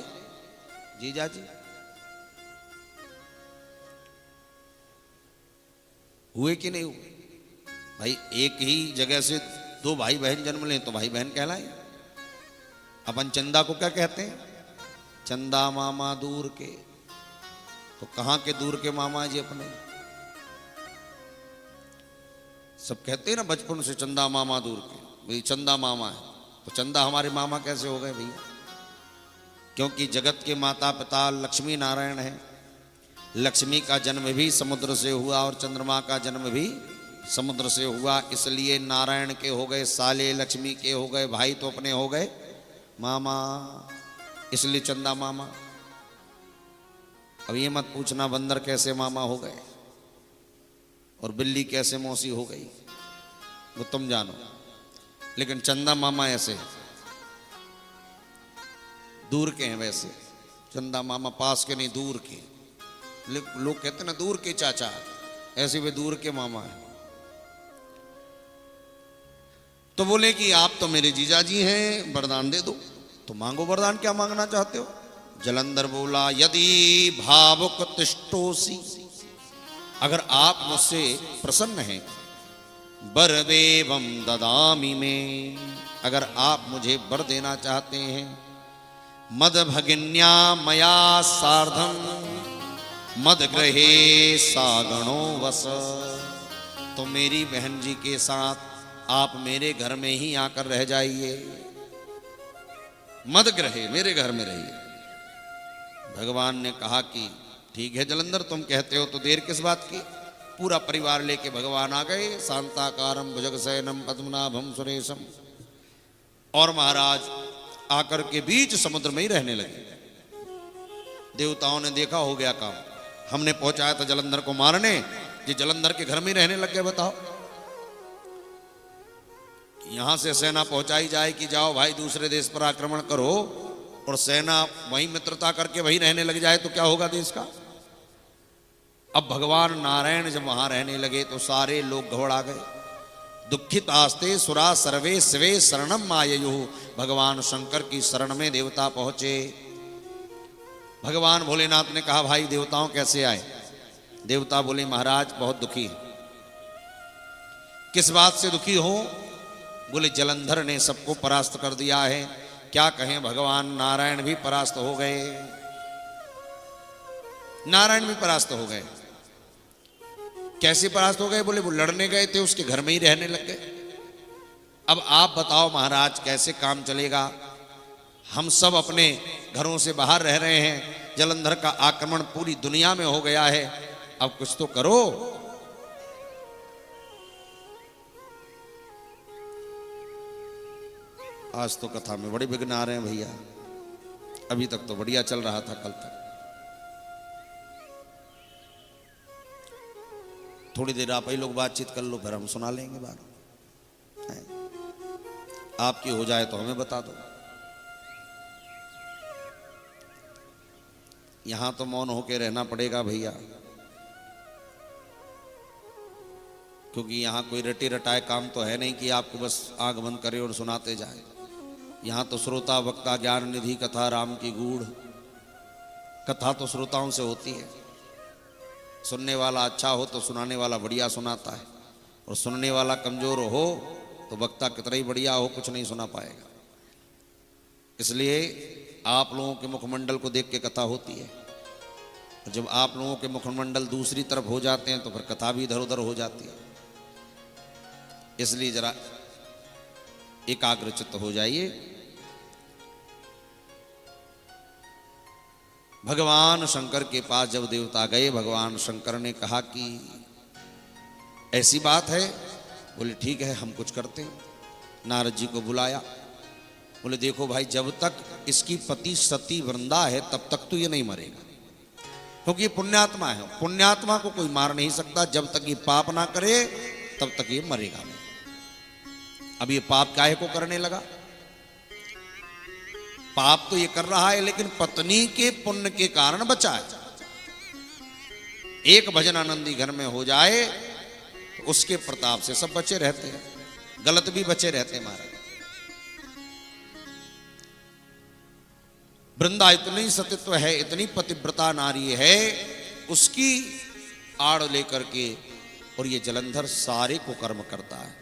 जीजा जी। हुए कि नहीं हुए भाई? एक ही जगह से दो भाई बहन जन्म लें तो भाई बहन कहलाए। अपन चंदा को क्या कहते हैं? चंदा मामा दूर के। तो कहां के दूर के मामा जी अपने? सब कहते हैं ना बचपन से चंदा मामा दूर के, भाई चंदा मामा है। तो चंदा हमारे मामा कैसे हो गए भैया? क्योंकि जगत के माता पिता लक्ष्मी नारायण है। लक्ष्मी का जन्म भी समुद्र से हुआ और चंद्रमा का जन्म भी समुद्र से हुआ, इसलिए नारायण के हो गए साले, लक्ष्मी के हो गए भाई, तो अपने हो गए मामा, इसलिए चंदा मामा। अब ये मत पूछना बंदर कैसे मामा हो गए और बिल्ली कैसे मौसी हो गई, वो तुम जानो, लेकिन चंदा मामा ऐसे दूर के हैं। वैसे चंदा मामा पास के नहीं, दूर के। लोग कहते हैं ना दूर के चाचा, ऐसे वे दूर के मामा हैं। तो बोले कि आप तो मेरे जीजा जी हैं, वरदान दे दो। तो मांगो वरदान, क्या मांगना चाहते हो? जलंधर बोला, यदि भावुक तिष्ठोसी, अगर आप मुझसे प्रसन्न हैं, वरदेवं ददामि में, अगर आप मुझे वर देना चाहते हैं, मद भगिन्या मया सार्धम मद गृहे सागणो वस, तो मेरी बहन जी के साथ आप मेरे घर में ही आकर रह जाइए। मद ग्रहे, मेरे घर में रहिए। भगवान ने कहा कि ठीक है जलंधर, तुम कहते हो तो देर किस बात की। पूरा परिवार लेके भगवान आ गए। शांताकारम भुजगशयनम पद्मनाभम सुरेशम, और महाराज आकर के बीच समुद्र में ही रहने लगे। देवताओं ने देखा हो गया काम, हमने पहुंचाया था जलंधर को मारने, ये जलंधर के घर में ही रहने लग गए। बताओ, यहां से सेना पहुंचाई जाए कि जाओ भाई दूसरे देश पर आक्रमण करो, और सेना वहीं मित्रता करके वहीं रहने लग जाए तो क्या होगा देश का। अब भगवान नारायण जब वहां रहने लगे तो सारे लोग घबरा गए। दुखित आस्ते सुरा सर्वे शिवे शरणम आययु, भगवान शंकर की शरण में देवता पहुंचे। भगवान भोलेनाथ ने कहा, भाई देवताओं कैसे आए? देवता बोले, महाराज बहुत दुखी है। किस बात से दुखी हो? बोले जलंधर ने सबको परास्त कर दिया है। क्या कहें, भगवान नारायण भी परास्त हो गए। नारायण भी परास्त हो गए। कैसे परास्त हो गए? बोले वो लड़ने गए थे, उसके घर में ही रहने लग गए। अब आप बताओ महाराज कैसे काम चलेगा? हम सब अपने घरों से बाहर रह रहे हैं, जलंधर का आक्रमण पूरी दुनिया में हो गया है, अब कुछ तो करो। आज तो कथा में बड़े विघ्न आ रहे हैं भैया। अभी तक तो बढ़िया चल रहा था, कल तक। थोड़ी देर आप ही लोग बातचीत कर लो, फिर हम सुना लेंगे बात। आपकी हो जाए तो हमें बता दो। यहां तो मौन होके रहना पड़ेगा भैया, क्योंकि यहां कोई रटे रटाए काम तो है नहीं कि आपको बस आंख बंद करे और सुनाते जाए। यहां तो श्रोता वक्ता ज्ञान निधि कथा राम की गूढ़ कथा तो श्रोताओं से होती है। सुनने वाला अच्छा हो तो सुनाने वाला बढ़िया सुनाता है, और सुनने वाला कमजोर हो तो वक्ता कितना ही बढ़िया हो कुछ नहीं सुना पाएगा। इसलिए आप लोगों के मुखमंडल को देख के कथा होती है, और जब आप लोगों के मुखमंडल दूसरी तरफ हो जाते हैं तो फिर कथा भी इधर उधर हो जाती है। इसलिए जरा एकाग्रचित्त हो जाइए। भगवान शंकर के पास जब देवता गए, भगवान शंकर ने कहा कि ऐसी बात है। बोले ठीक है, हम कुछ करते हैं। नारद जी को बुलाया। बोले देखो भाई, जब तक इसकी पति सती वृंदा है तब तक तो ये नहीं मरेगा, क्योंकि ये पुण्यात्मा है। पुण्यात्मा को कोई मार नहीं सकता। जब तक ये पाप ना करे तब तक ये मरेगा नहीं। अब ये पाप काहे को करने लगा? पाप तो ये कर रहा है, लेकिन पत्नी के पुण्य के कारण बचा है। एक भजन आनंदी घर में हो जाए तो उसके प्रताप से सब बचे रहते हैं, गलत भी बचे रहते हैं। महाराज वृंदा इतनी सतीत्व है, इतनी पतिव्रता नारी है, उसकी आड़ लेकर के और ये जलंधर सारे को कर्म करता है।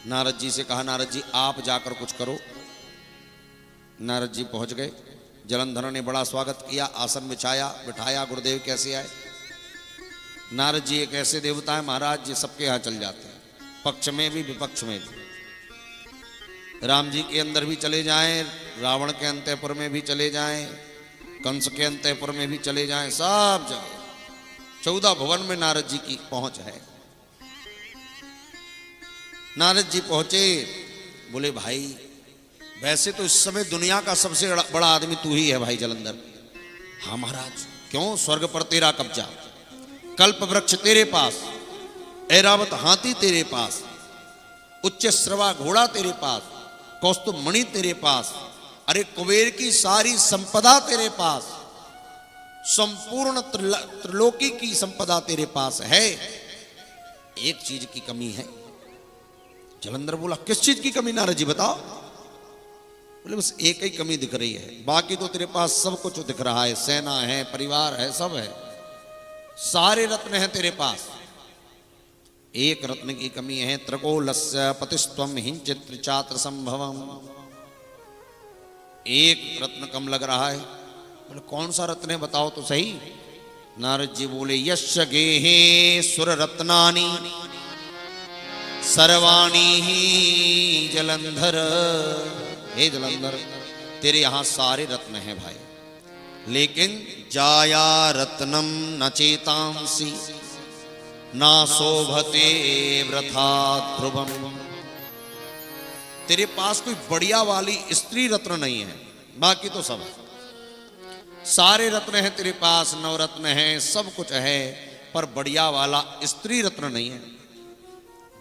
नारद जी से कहा, नारद जी आप जाकर कुछ करो। नारद जी पहुंच गए। जलंधर ने बड़ा स्वागत किया, आसन बिछाया, बिठाया। गुरुदेव कैसे आए? नारद जी एक ऐसे देवता है महाराज जी, सबके यहां चल जाते हैं, पक्ष में भी विपक्ष में भी। राम जी के अंदर भी चले जाएं, रावण के अंतःपुर में भी चले जाएं, कंस के अंतःपुर में भी चले जाएं, सब जगह 14 भुवन में नारद जी की पहुंच है। नारद जी पहुंचे। बोले भाई वैसे तो इस समय दुनिया का सबसे बड़ा आदमी तू ही है भाई जलंधर। हाँ महाराज। क्यों? स्वर्ग पर तेरा कब्जा, कल्प वृक्ष तेरे पास, ऐरावत हाथी तेरे पास, उच्च श्रवा घोड़ा तेरे पास, कौस्तुभ मणि तेरे पास, अरे कुबेर की सारी संपदा तेरे पास, संपूर्ण त्रिलोकी की संपदा तेरे पास है। एक चीज की कमी है। जलंधर बोला किस चीज की कमी नारद जी बताओ? बोले बस एक ही कमी दिख रही है, बाकी तो तेरे पास सब कुछ दिख रहा है, सेना है, परिवार है, सब है, सारे रत्न हैं तेरे पास। एक रत्न की कमी है, त्रकोलस्य पतिस्त्वम हिंचित चात्र संभवम। एक रत्न कम लग रहा है। बोले कौन सा रत्न है बताओ तो सही। नारद जी बोले यश गेहे सुर रत्नानि सर्वाणी ही जलंधर। हे जलंधर तेरे यहां सारे रत्न हैं भाई, लेकिन जाया रत्नम न चेतांसी ना शोभते वृथा ध्रुवम। तेरे पास कोई बढ़िया वाली स्त्री रत्न नहीं है, बाकी तो सब है। सारे रत्न हैं तेरे पास, नवरत्न हैं, सब कुछ है, पर बढ़िया वाला स्त्री रत्न नहीं है।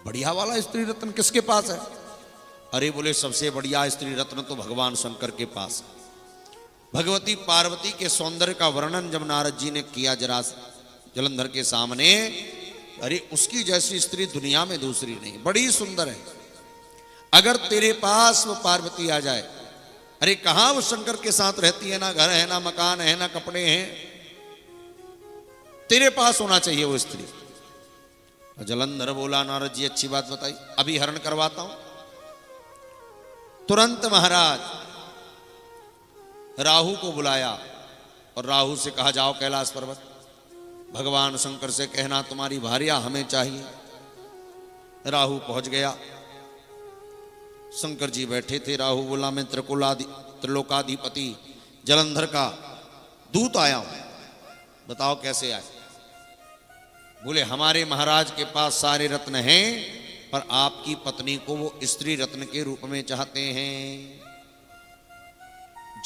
बढ़िया वाला स्त्री रत्न किसके पास है? अरे बोले सबसे बढ़िया स्त्री रत्न तो भगवान शंकर के पास है। भगवती पार्वती के सौंदर्य का वर्णन जब नारद जी ने किया जरा जलंधर के सामने, अरे उसकी जैसी स्त्री दुनिया में दूसरी नहीं, बड़ी सुंदर है। अगर तेरे पास वो पार्वती आ जाए, अरे कहां वो शंकर के साथ रहती है, ना घर है, ना मकान है, ना कपड़े हैं, तेरे पास होना चाहिए वो स्त्री। जलंधर बोला नारद जी अच्छी बात बताई, अभी हरण करवाता हूं। तुरंत महाराज राहु को बुलाया और राहु से कहा जाओ कैलाश पर्वत, भगवान शंकर से कहना तुम्हारी भार्या हमें चाहिए। राहु पहुंच गया, शंकर जी बैठे थे। राहु बोला मैं त्रिलोकाधिपति जलंधर का दूत आया हूं, बताओ कैसे आए। बोले हमारे महाराज के पास सारे रत्न हैं, पर आपकी पत्नी को वो स्त्री रत्न के रूप में चाहते हैं।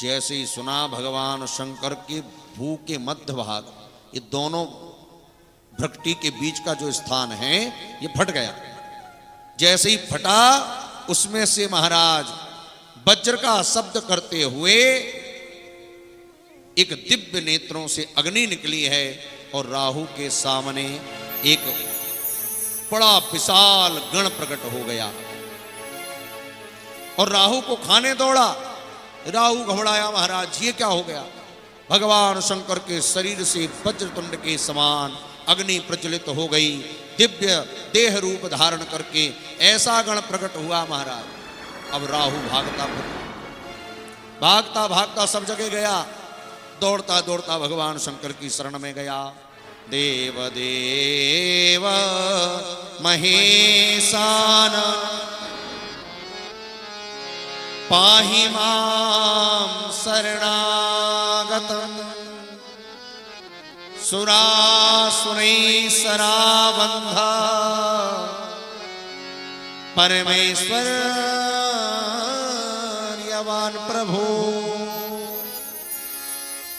जैसे ही सुना भगवान शंकर के भू के मध्य भाग, ये दोनों भ्रकटी के बीच का जो स्थान है ये फट गया। जैसे ही फटा, उसमें से महाराज वज्र का शब्द करते हुए एक दिव्य नेत्रों से अग्नि निकली है और राहु के सामने एक बड़ा विशाल गण प्रकट हो गया और राहु को खाने दौड़ा। राहु घबराया, महाराज ये क्या हो गया। भगवान शंकर के शरीर से वज्रतुंड के समान अग्नि प्रज्वलित हो गई, दिव्य देह रूप धारण करके ऐसा गण प्रकट हुआ महाराज। अब राहु भागता भागता सब जगह गया, दौड़ता दौड़ता भगवान शंकर की शरण में गया। देव देव महेशान पाहि मां शरणागतम् सुरासुरैः परमेश्वर यवान प्रभु।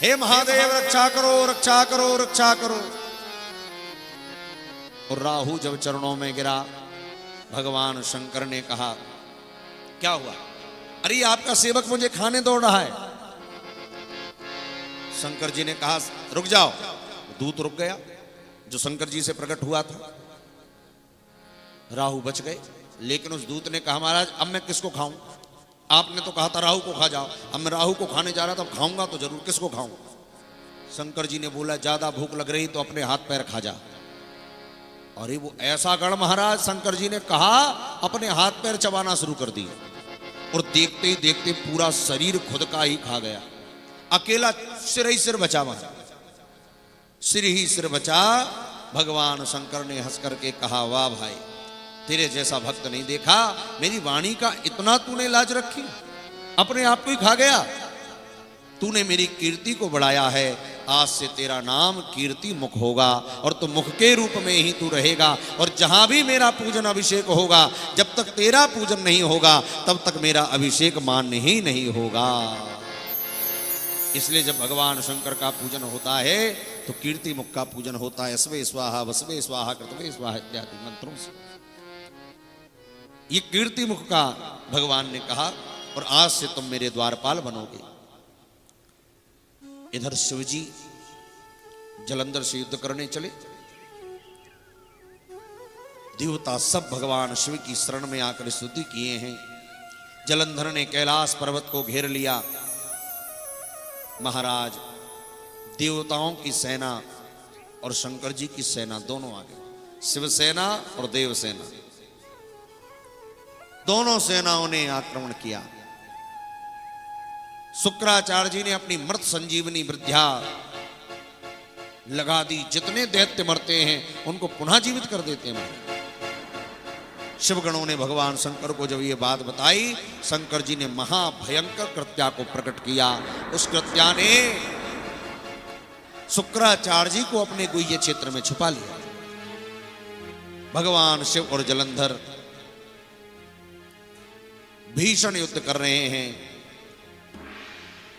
हे महादेव रक्षा करो रक्षा करो रक्षा करो। और राहु जब चरणों में गिरा, भगवान शंकर ने कहा क्या हुआ। अरे आपका सेवक मुझे खाने दौड़ रहा है। शंकर जी ने कहा रुक जाओ। दूत रुक गया जो शंकर जी से प्रकट हुआ था। राहु बच गए, लेकिन उस दूत ने कहा महाराज अब मैं किसको खाऊं। आपने तो कहा था राहु को खा जाओ, अब मैं राहु को खाने जा रहा था, अब खाऊंगा तो जरूर, किसको खाऊं। शंकर जी ने बोला ज्यादा भूख लग रही तो अपने हाथ पैर खा जा। अरे वो ऐसा गण महाराज, शंकर जी ने कहा अपने हाथ पैर चबाना शुरू कर दिए और देखते ही देखते पूरा शरीर खुद का ही खा गया। अकेला सिर ही सिर बचा, वहां सिर ही सिर बचा। भगवान शंकर ने हंस करके कहा वाह भाई, तेरे जैसा भक्त नहीं देखा। मेरी वाणी का इतना तूने लाज रखी, अपने आप को ही खा गया। तूने मेरी कीर्ति को बढ़ाया है, आज से तेरा नाम कीर्ति मुख होगा और तू मुख के रूप में ही तू रहेगा। और जहां भी मेरा पूजन अभिषेक होगा, जब तक तेरा पूजन नहीं होगा तब तक मेरा अभिषेक मान्य ही नहीं होगा। इसलिए जब भगवान शंकर का पूजन होता है तो कीर्ति मुख का पूजन होता है। अस्वे स्वाहा वस्वे स्वाहा कृतवे स्वाहा इत्यादि मंत्रों से। ये कीर्ति मुख का भगवान ने कहा और आज से तुम मेरे द्वारपाल बनोगे। इधर शिवजी जलंधर से युद्ध करने चले। देवता सब भगवान शिव की शरण में आकर स्तुति किए हैं। जलंधर ने कैलाश पर्वत को घेर लिया। महाराज देवताओं की सेना और शंकर जी की सेना दोनों आ गए। शिवसेना और देवसेना दोनों सेनाओं ने आक्रमण किया। शुक्राचार्य जी ने अपनी मृत संजीवनी विद्या लगा दी। जितने दैत्य मरते हैं उनको पुनः जीवित कर देते हैं। शिवगणों ने भगवान शंकर को जब ये बात बताई, शंकर जी ने महाभयंकर कृत्या को प्रकट किया। उस कृत्या ने शुक्राचार्य जी को अपने गुह्य क्षेत्र में छुपा लिया। भगवान शिव और जलंधर भीषण युद्ध कर रहे हैं,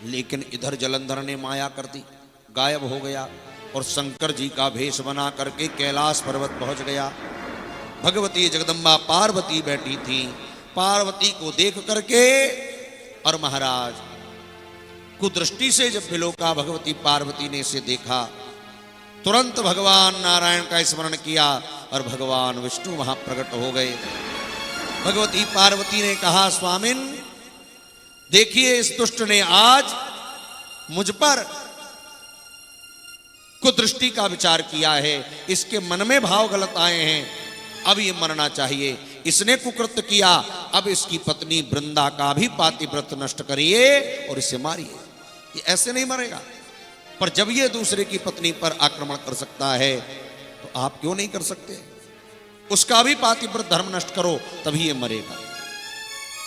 लेकिन इधर जलंधर ने माया कर दी, गायब हो गया और शंकर जी का भेष बना करके कैलाश पर्वत पहुंच गया। भगवती जगदम्बा पार्वती बैठी थी। पार्वती को देख करके और महाराज कुदृष्टि से जब बिलोका भगवती पार्वती ने इसे देखा, तुरंत भगवान नारायण का स्मरण किया और भगवान विष्णु वहां प्रकट हो गए। भगवती पार्वती ने कहा स्वामिन देखिए, इस दुष्ट ने आज मुझ पर कुदृष्टि का विचार किया है, इसके मन में भाव गलत आए हैं। अब ये मरना चाहिए, इसने कुकृत्य किया, अब इसकी पत्नी वृंदा का भी पातिव्रत नष्ट करिए और इसे मारिए। ये ऐसे नहीं मरेगा, पर जब ये दूसरे की पत्नी पर आक्रमण कर सकता है तो आप क्यों नहीं कर सकते? उसका भी पातिव्रत धर्म नष्ट करो, तभी ये मरेगा।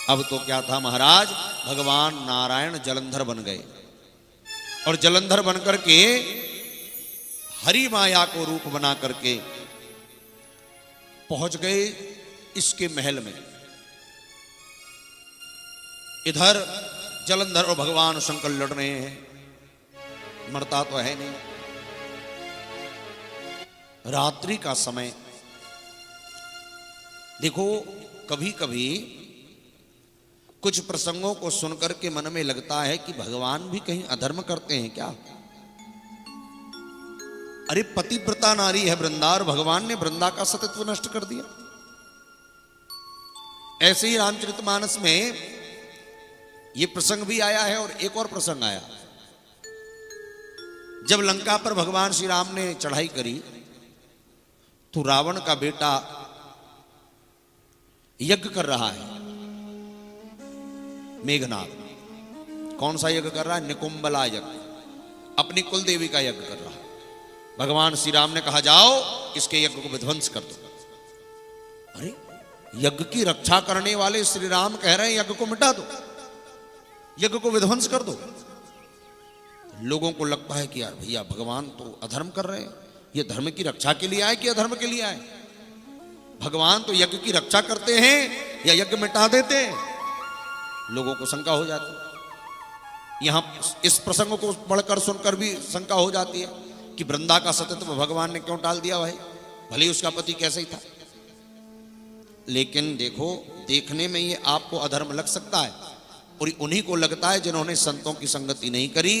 अब तो क्या था महाराज, भगवान नारायण जलंधर बन गए और जलंधर बनकर के हरि माया को रूप बना करके पहुंच गए इसके महल में। इधर जलंधर और भगवान शंकर लड़ रहे हैं, मरता तो है नहीं। रात्रि का समय, देखो कभी कभी कुछ प्रसंगों को सुनकर के मन में लगता है कि भगवान भी कहीं अधर्म करते हैं क्या। अरे पतिव्रता नारी है वृंदा और भगवान ने वृंदा का सतीत्व नष्ट कर दिया। ऐसे ही रामचरितमानस में यह प्रसंग भी आया है और एक और प्रसंग आया। जब लंका पर भगवान श्री राम ने चढ़ाई करी तो रावण का बेटा यज्ञ कर रहा है, मेघनाद। कौन सा यज्ञ कर रहा है? निकुंबला यज्ञ, अपनी कुल देवी का यज्ञ कर रहा है। भगवान श्री राम ने कहा जाओ इसके यज्ञ को विध्वंस कर दो। अरे यज्ञ की रक्षा करने वाले श्री राम कह रहे हैं यज्ञ को मिटा दो, यज्ञ को विध्वंस कर दो। लोगों को लगता है कि यार भैया भगवान तो अधर्म कर रहे हैं, ये धर्म की रक्षा के लिए आए कि अधर्म के लिए आए? भगवान तो यज्ञ की रक्षा करते हैं या यज्ञ मिटा देते हैं? लोगों को शंका हो जाती है। यहां इस प्रसंग को पढ़कर सुनकर भी शंका हो जाती है कि वृंदा का सतीत्व भगवान ने क्यों टाल दिया भाई, भले ही उसका पति कैसे ही था। लेकिन देखो, देखने में ये आपको अधर्म लग सकता है और उन्हीं को लगता है जिन्होंने संतों की संगति नहीं करी,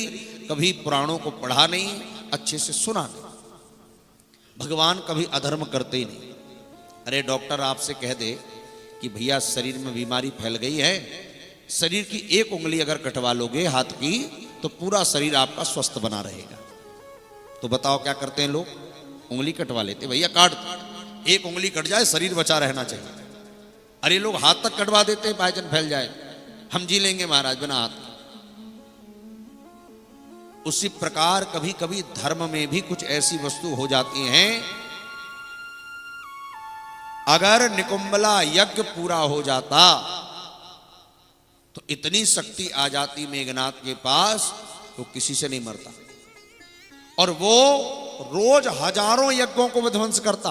कभी पुराणों को पढ़ा नहीं, अच्छे से सुना नहीं। भगवान कभी अधर्म करते ही नहीं। अरे डॉक्टर आपसे कह दे कि भैया शरीर में बीमारी फैल गई है, शरीर की एक उंगली अगर कटवा लोगे हाथ की तो पूरा शरीर आपका स्वस्थ बना रहेगा। तो बताओ क्या करते हैं लोग? उंगली कटवा लेते, भैया काट दो, एक उंगली कट जाए शरीर बचा रहना चाहिए। अरे लोग हाथ तक कटवा देते हैं, पायजन फैल जाए, हम जी लेंगे महाराज बिना हाथ। उसी प्रकार कभी कभी धर्म में भी कुछ ऐसी वस्तु हो जाती हैं, अगर निकुंबला यज्ञ पूरा हो जाता तो इतनी शक्ति आ जाती मेघनाथ के पास तो किसी से नहीं मरता, और वो रोज हजारों यज्ञों को विध्वंस करता,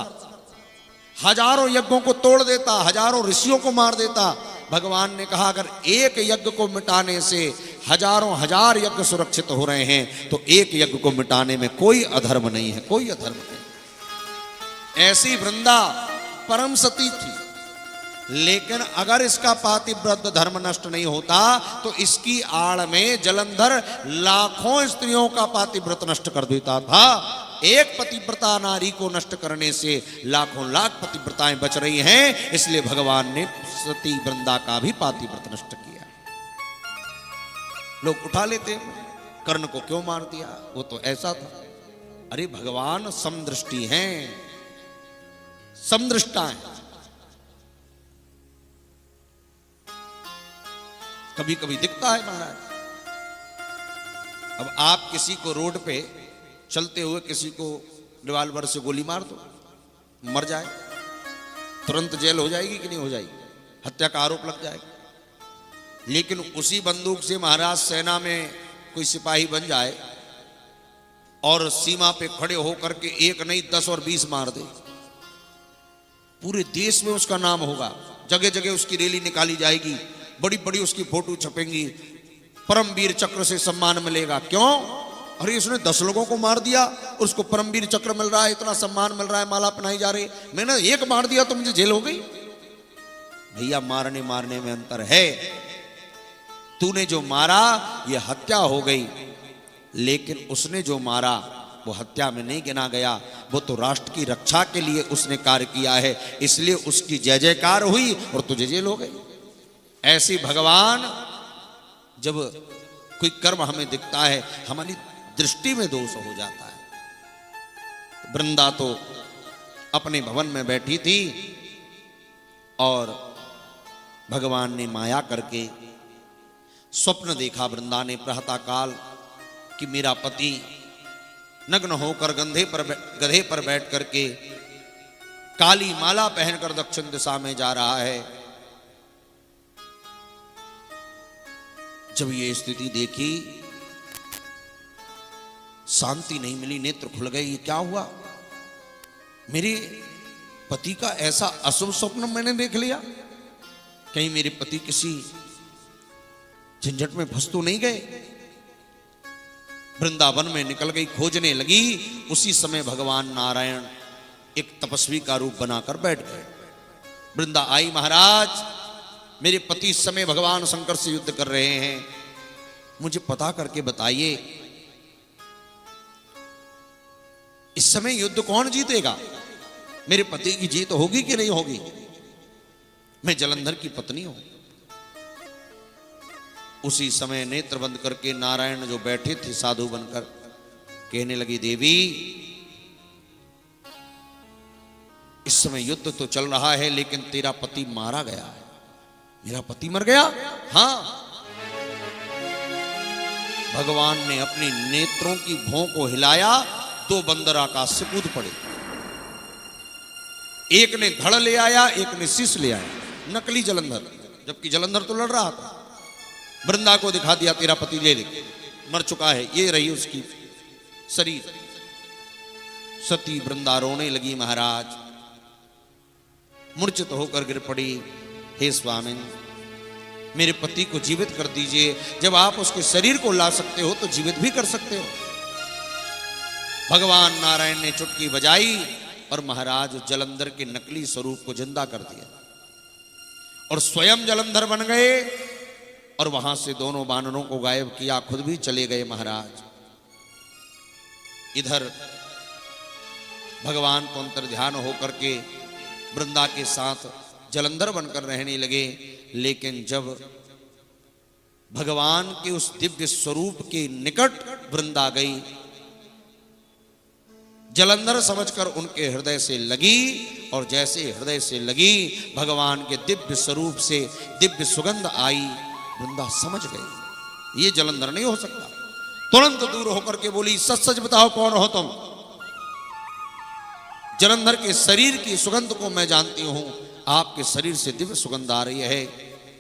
हजारों यज्ञों को तोड़ देता, हजारों ऋषियों को मार देता। भगवान ने कहा अगर एक यज्ञ को मिटाने से हजारों हजार यज्ञ सुरक्षित हो रहे हैं तो एक यज्ञ को मिटाने में कोई अधर्म नहीं है, कोई अधर्म नहीं। ऐसी वृंदा परम सती थी, लेकिन अगर इसका पातिव्रत धर्म नष्ट नहीं होता तो इसकी आड़ में जलंधर लाखों स्त्रियों का पातिव्रत नष्ट कर देता था। एक पतिव्रता नारी को नष्ट करने से लाखों लाख पतिव्रताएं बच रही हैं, इसलिए भगवान ने सती वृंदा का भी पातिव्रत नष्ट किया। लोग उठा लेते कर्ण को क्यों मार दिया, वो तो ऐसा था। अरे भगवान समदृष्टि हैं, समदृष्टा हैं। कभी कभी दिखता है महाराज। अब आप किसी को रोड पे चलते हुए किसी को रिवाल्वर से गोली मार दो, मर जाए, तुरंत जेल हो जाएगी कि नहीं हो जाएगी? हत्या का आरोप लग जाएगा। लेकिन उसी बंदूक से महाराज सेना में कोई सिपाही बन जाए और सीमा पे खड़े होकर के एक नहीं 10 और 20 मार दे, पूरे देश में उसका नाम होगा, जगह जगह उसकी रैली निकाली जाएगी, बड़ी बड़ी उसकी फोटो छपेंगी, परमवीर चक्र से सम्मान मिलेगा। क्यों? अरे इसने 10 लोगों को मार दिया और उसको परमवीर चक्र मिल रहा है, इतना सम्मान मिल रहा है, माला पहनाई जा रही, मैंने एक मार दिया तो मुझे जेल हो गई। भैया मारने मारने में अंतर है। तूने जो मारा ये हत्या हो गई, लेकिन उसने जो मारा वो हत्या में नहीं गिना गया, वो तो राष्ट्र की रक्षा के लिए उसने कार्य किया है, इसलिए उसकी जय जयकार हुई और तुझे जेल हो गई। ऐसी भगवान जब कोई कर्म हमें दिखता है, हमारी दृष्टि में दोष हो जाता है। वृंदा तो अपने भवन में बैठी थी, और भगवान ने माया करके स्वप्न देखा वृंदा ने प्रातःकाल कि मेरा पति नग्न होकर गधे पर बैठ करके काली माला पहनकर दक्षिण दिशा में जा रहा है। जब ये स्थिति देखी, शांति नहीं मिली, नेत्र खुल गए। ये क्या हुआ? मेरे पति का ऐसा अशुभ स्वप्न मैंने देख लिया? कहीं मेरे पति किसी झंझट में फंस तो नहीं गए? वृंदावन में निकल गई, खोजने लगी। उसी समय भगवान नारायण एक तपस्वी का रूप बनाकर बैठ गए। वृंदा आई, महाराज मेरे पति इस समय भगवान शंकर से युद्ध कर रहे हैं, मुझे पता करके बताइए इस समय युद्ध कौन जीतेगा? मेरे पति की जीत होगी कि नहीं होगी? मैं जलंधर की पत्नी हूं। उसी समय नेत्र बंद करके नारायण जो बैठे थे साधु बनकर, कहने लगी, देवी इस समय युद्ध तो चल रहा है, लेकिन तेरा पति मारा गया है। मेरा पति मर गया? हां। भगवान ने अपने नेत्रों की भौं को हिलाया, 2 बंदर आकाश से कूद पड़े। एक ने धड़ ले आया, एक ने शीश ले आया, नकली जलंधर, जबकि जलंधर तो लड़ रहा था। वृंदा को दिखा दिया, तेरा पति ले ले, मर चुका है, ये रही उसकी शरीर। सती वृंदा रोने लगी, महाराज मूर्छित होकर गिर पड़ी। हे स्वामी, मेरे पति को जीवित कर दीजिए। जब आप उसके शरीर को ला सकते हो तो जीवित भी कर सकते हो। भगवान नारायण ने चुटकी बजाई और महाराज जलंधर के नकली स्वरूप को जिंदा कर दिया और स्वयं जलंधर बन गए और वहां से दोनों बानरों को गायब किया, खुद भी चले गए महाराज। इधर भगवान को अंतर ध्यान होकर के वृंदा के साथ जलंधर बनकर रहने लगे। लेकिन जब भगवान के उस दिव्य स्वरूप के निकट वृंदा गई, जलंधर समझकर उनके हृदय से लगी और जैसे हृदय से लगी भगवान के दिव्य स्वरूप से दिव्य सुगंध आई। वृंदा समझ गई ये जलंधर नहीं हो सकता। तुरंत दूर होकर के बोली, सच सच बताओ कौन हो तुम? जलंधर के शरीर की सुगंध को मैं जानती हूं, आपके शरीर से दिव्य सुगंध आ रही है।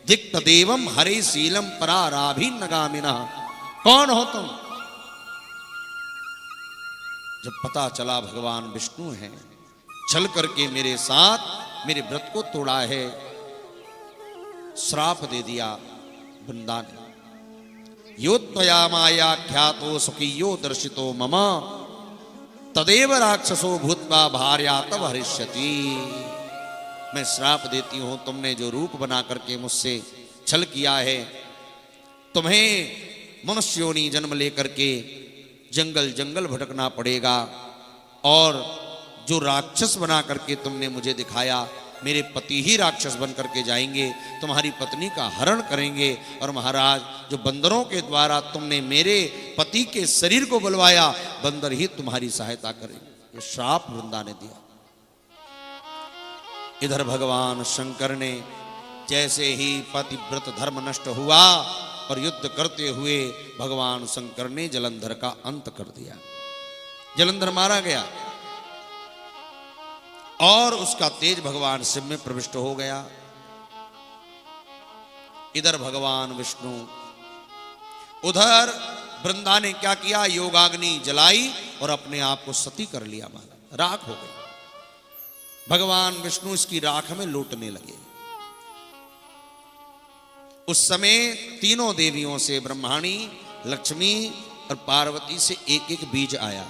दिक्त देवम हरे शीलम पराराभी नगामिना, कौन हो तुम? जब पता चला भगवान विष्णु हैं, चल करके मेरे साथ मेरे व्रत को तोड़ा है, श्राप दे दिया वृंदा ने। योत्वया माया ख्यातो सुखियो दर्शितो मम तदेव राक्षसो भूत्वा भार्या तव हरिष्यति। मैं श्राप देती हूं, तुमने जो रूप बना करके मुझसे छल किया है, तुम्हें मनुष्य योनि जन्म लेकर के जंगल जंगल भटकना पड़ेगा और जो राक्षस बना करके तुमने मुझे दिखाया, मेरे पति ही राक्षस बन करके जाएंगे, तुम्हारी पत्नी का हरण करेंगे। और महाराज जो बंदरों के द्वारा तुमने मेरे पति के शरीर को बुलवाया, बंदर ही तुम्हारी सहायता करेंगे। ये श्राप वृंदा ने दिया। इधर भगवान शंकर ने जैसे ही पतिव्रत धर्म नष्ट हुआ और युद्ध करते हुए भगवान शंकर ने जलंधर का अंत कर दिया। जलंधर मारा गया और उसका तेज भगवान शिव में प्रविष्ट हो गया। इधर भगवान विष्णु, उधर वृंदा ने क्या किया, योगाग्नि जलाई और अपने आप को सती कर लिया, माना राख हो गई। भगवान विष्णु इसकी राख में लौटने लगे। उस समय तीनों देवियों से, ब्रह्माणी, लक्ष्मी और पार्वती से एक एक बीज आया।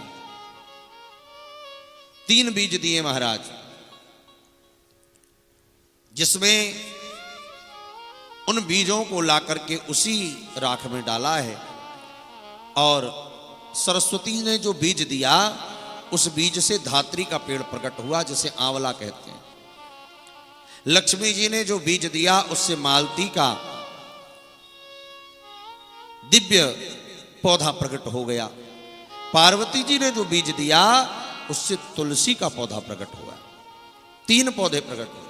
3 बीज दिए महाराज, जिसमें उन बीजों को लाकर के उसी राख में डाला है। और सरस्वती ने जो बीज दिया, उस बीज से धात्री का पेड़ प्रकट हुआ, जिसे आंवला कहते हैं। लक्ष्मी जी ने जो बीज दिया, उससे मालती का दिव्य पौधा प्रकट हो गया। पार्वती जी ने जो बीज दिया, उससे तुलसी का पौधा प्रकट हुआ। 3 पौधे प्रकट हुए।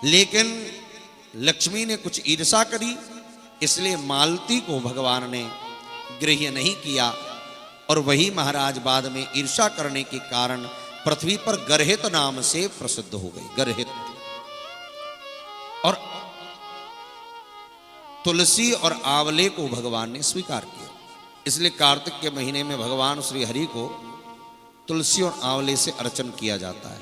लेकिन लक्ष्मी ने कुछ ईर्षा करी, इसलिए मालती को भगवान ने गृह्य नहीं किया और वही महाराज बाद में ईर्षा करने के कारण पृथ्वी पर गर्हित नाम से प्रसिद्ध हो गई। गर्हित। और तुलसी और आंवले को भगवान ने स्वीकार किया, इसलिए कार्तिक के महीने में भगवान श्री हरि को तुलसी और आंवले से अर्चन किया जाता है।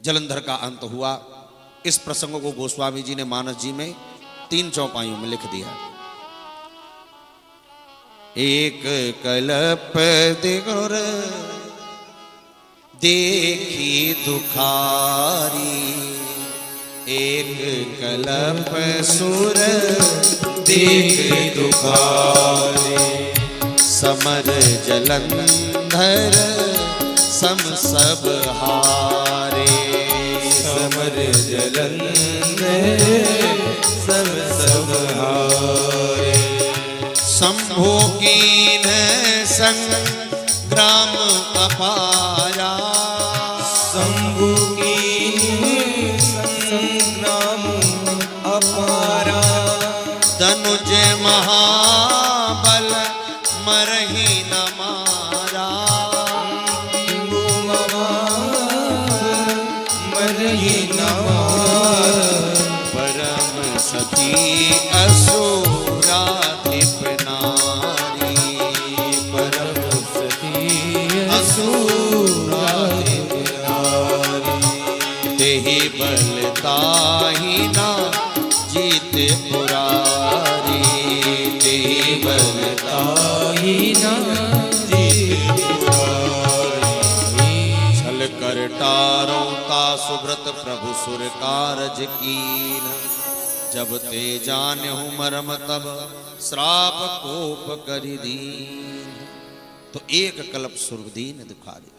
जलंधर का अंत हुआ। इस प्रसंग को गोस्वामी जी ने मानस जी में 3 चौपाइयों में लिख दिया। एक कल्प दिगुर देखी दुखारी, एक कल्प सुर देख दुखारे, समर जलंधर सम सब हारे। समर जलंधर सब सब हारे। शंभो कीन संग्राम अपारा, शंभु की संग्राम अपारा। धनुज महाबल मरहि न मारा, मरहि न मारा। परम सती असुराधिप नारी, परम सती असुराधिप नारी। तेहि बल ताहि ना जीत पुरारी, तेहि बल ताहि ना जीत पुरारी। छल कर टारों ता सुब्रत प्रभु सुर कारज कीन, जब ते जानहु मर्म तब श्राप कोप करि दीन। तो एक कल्प सुरदीन दुखारी।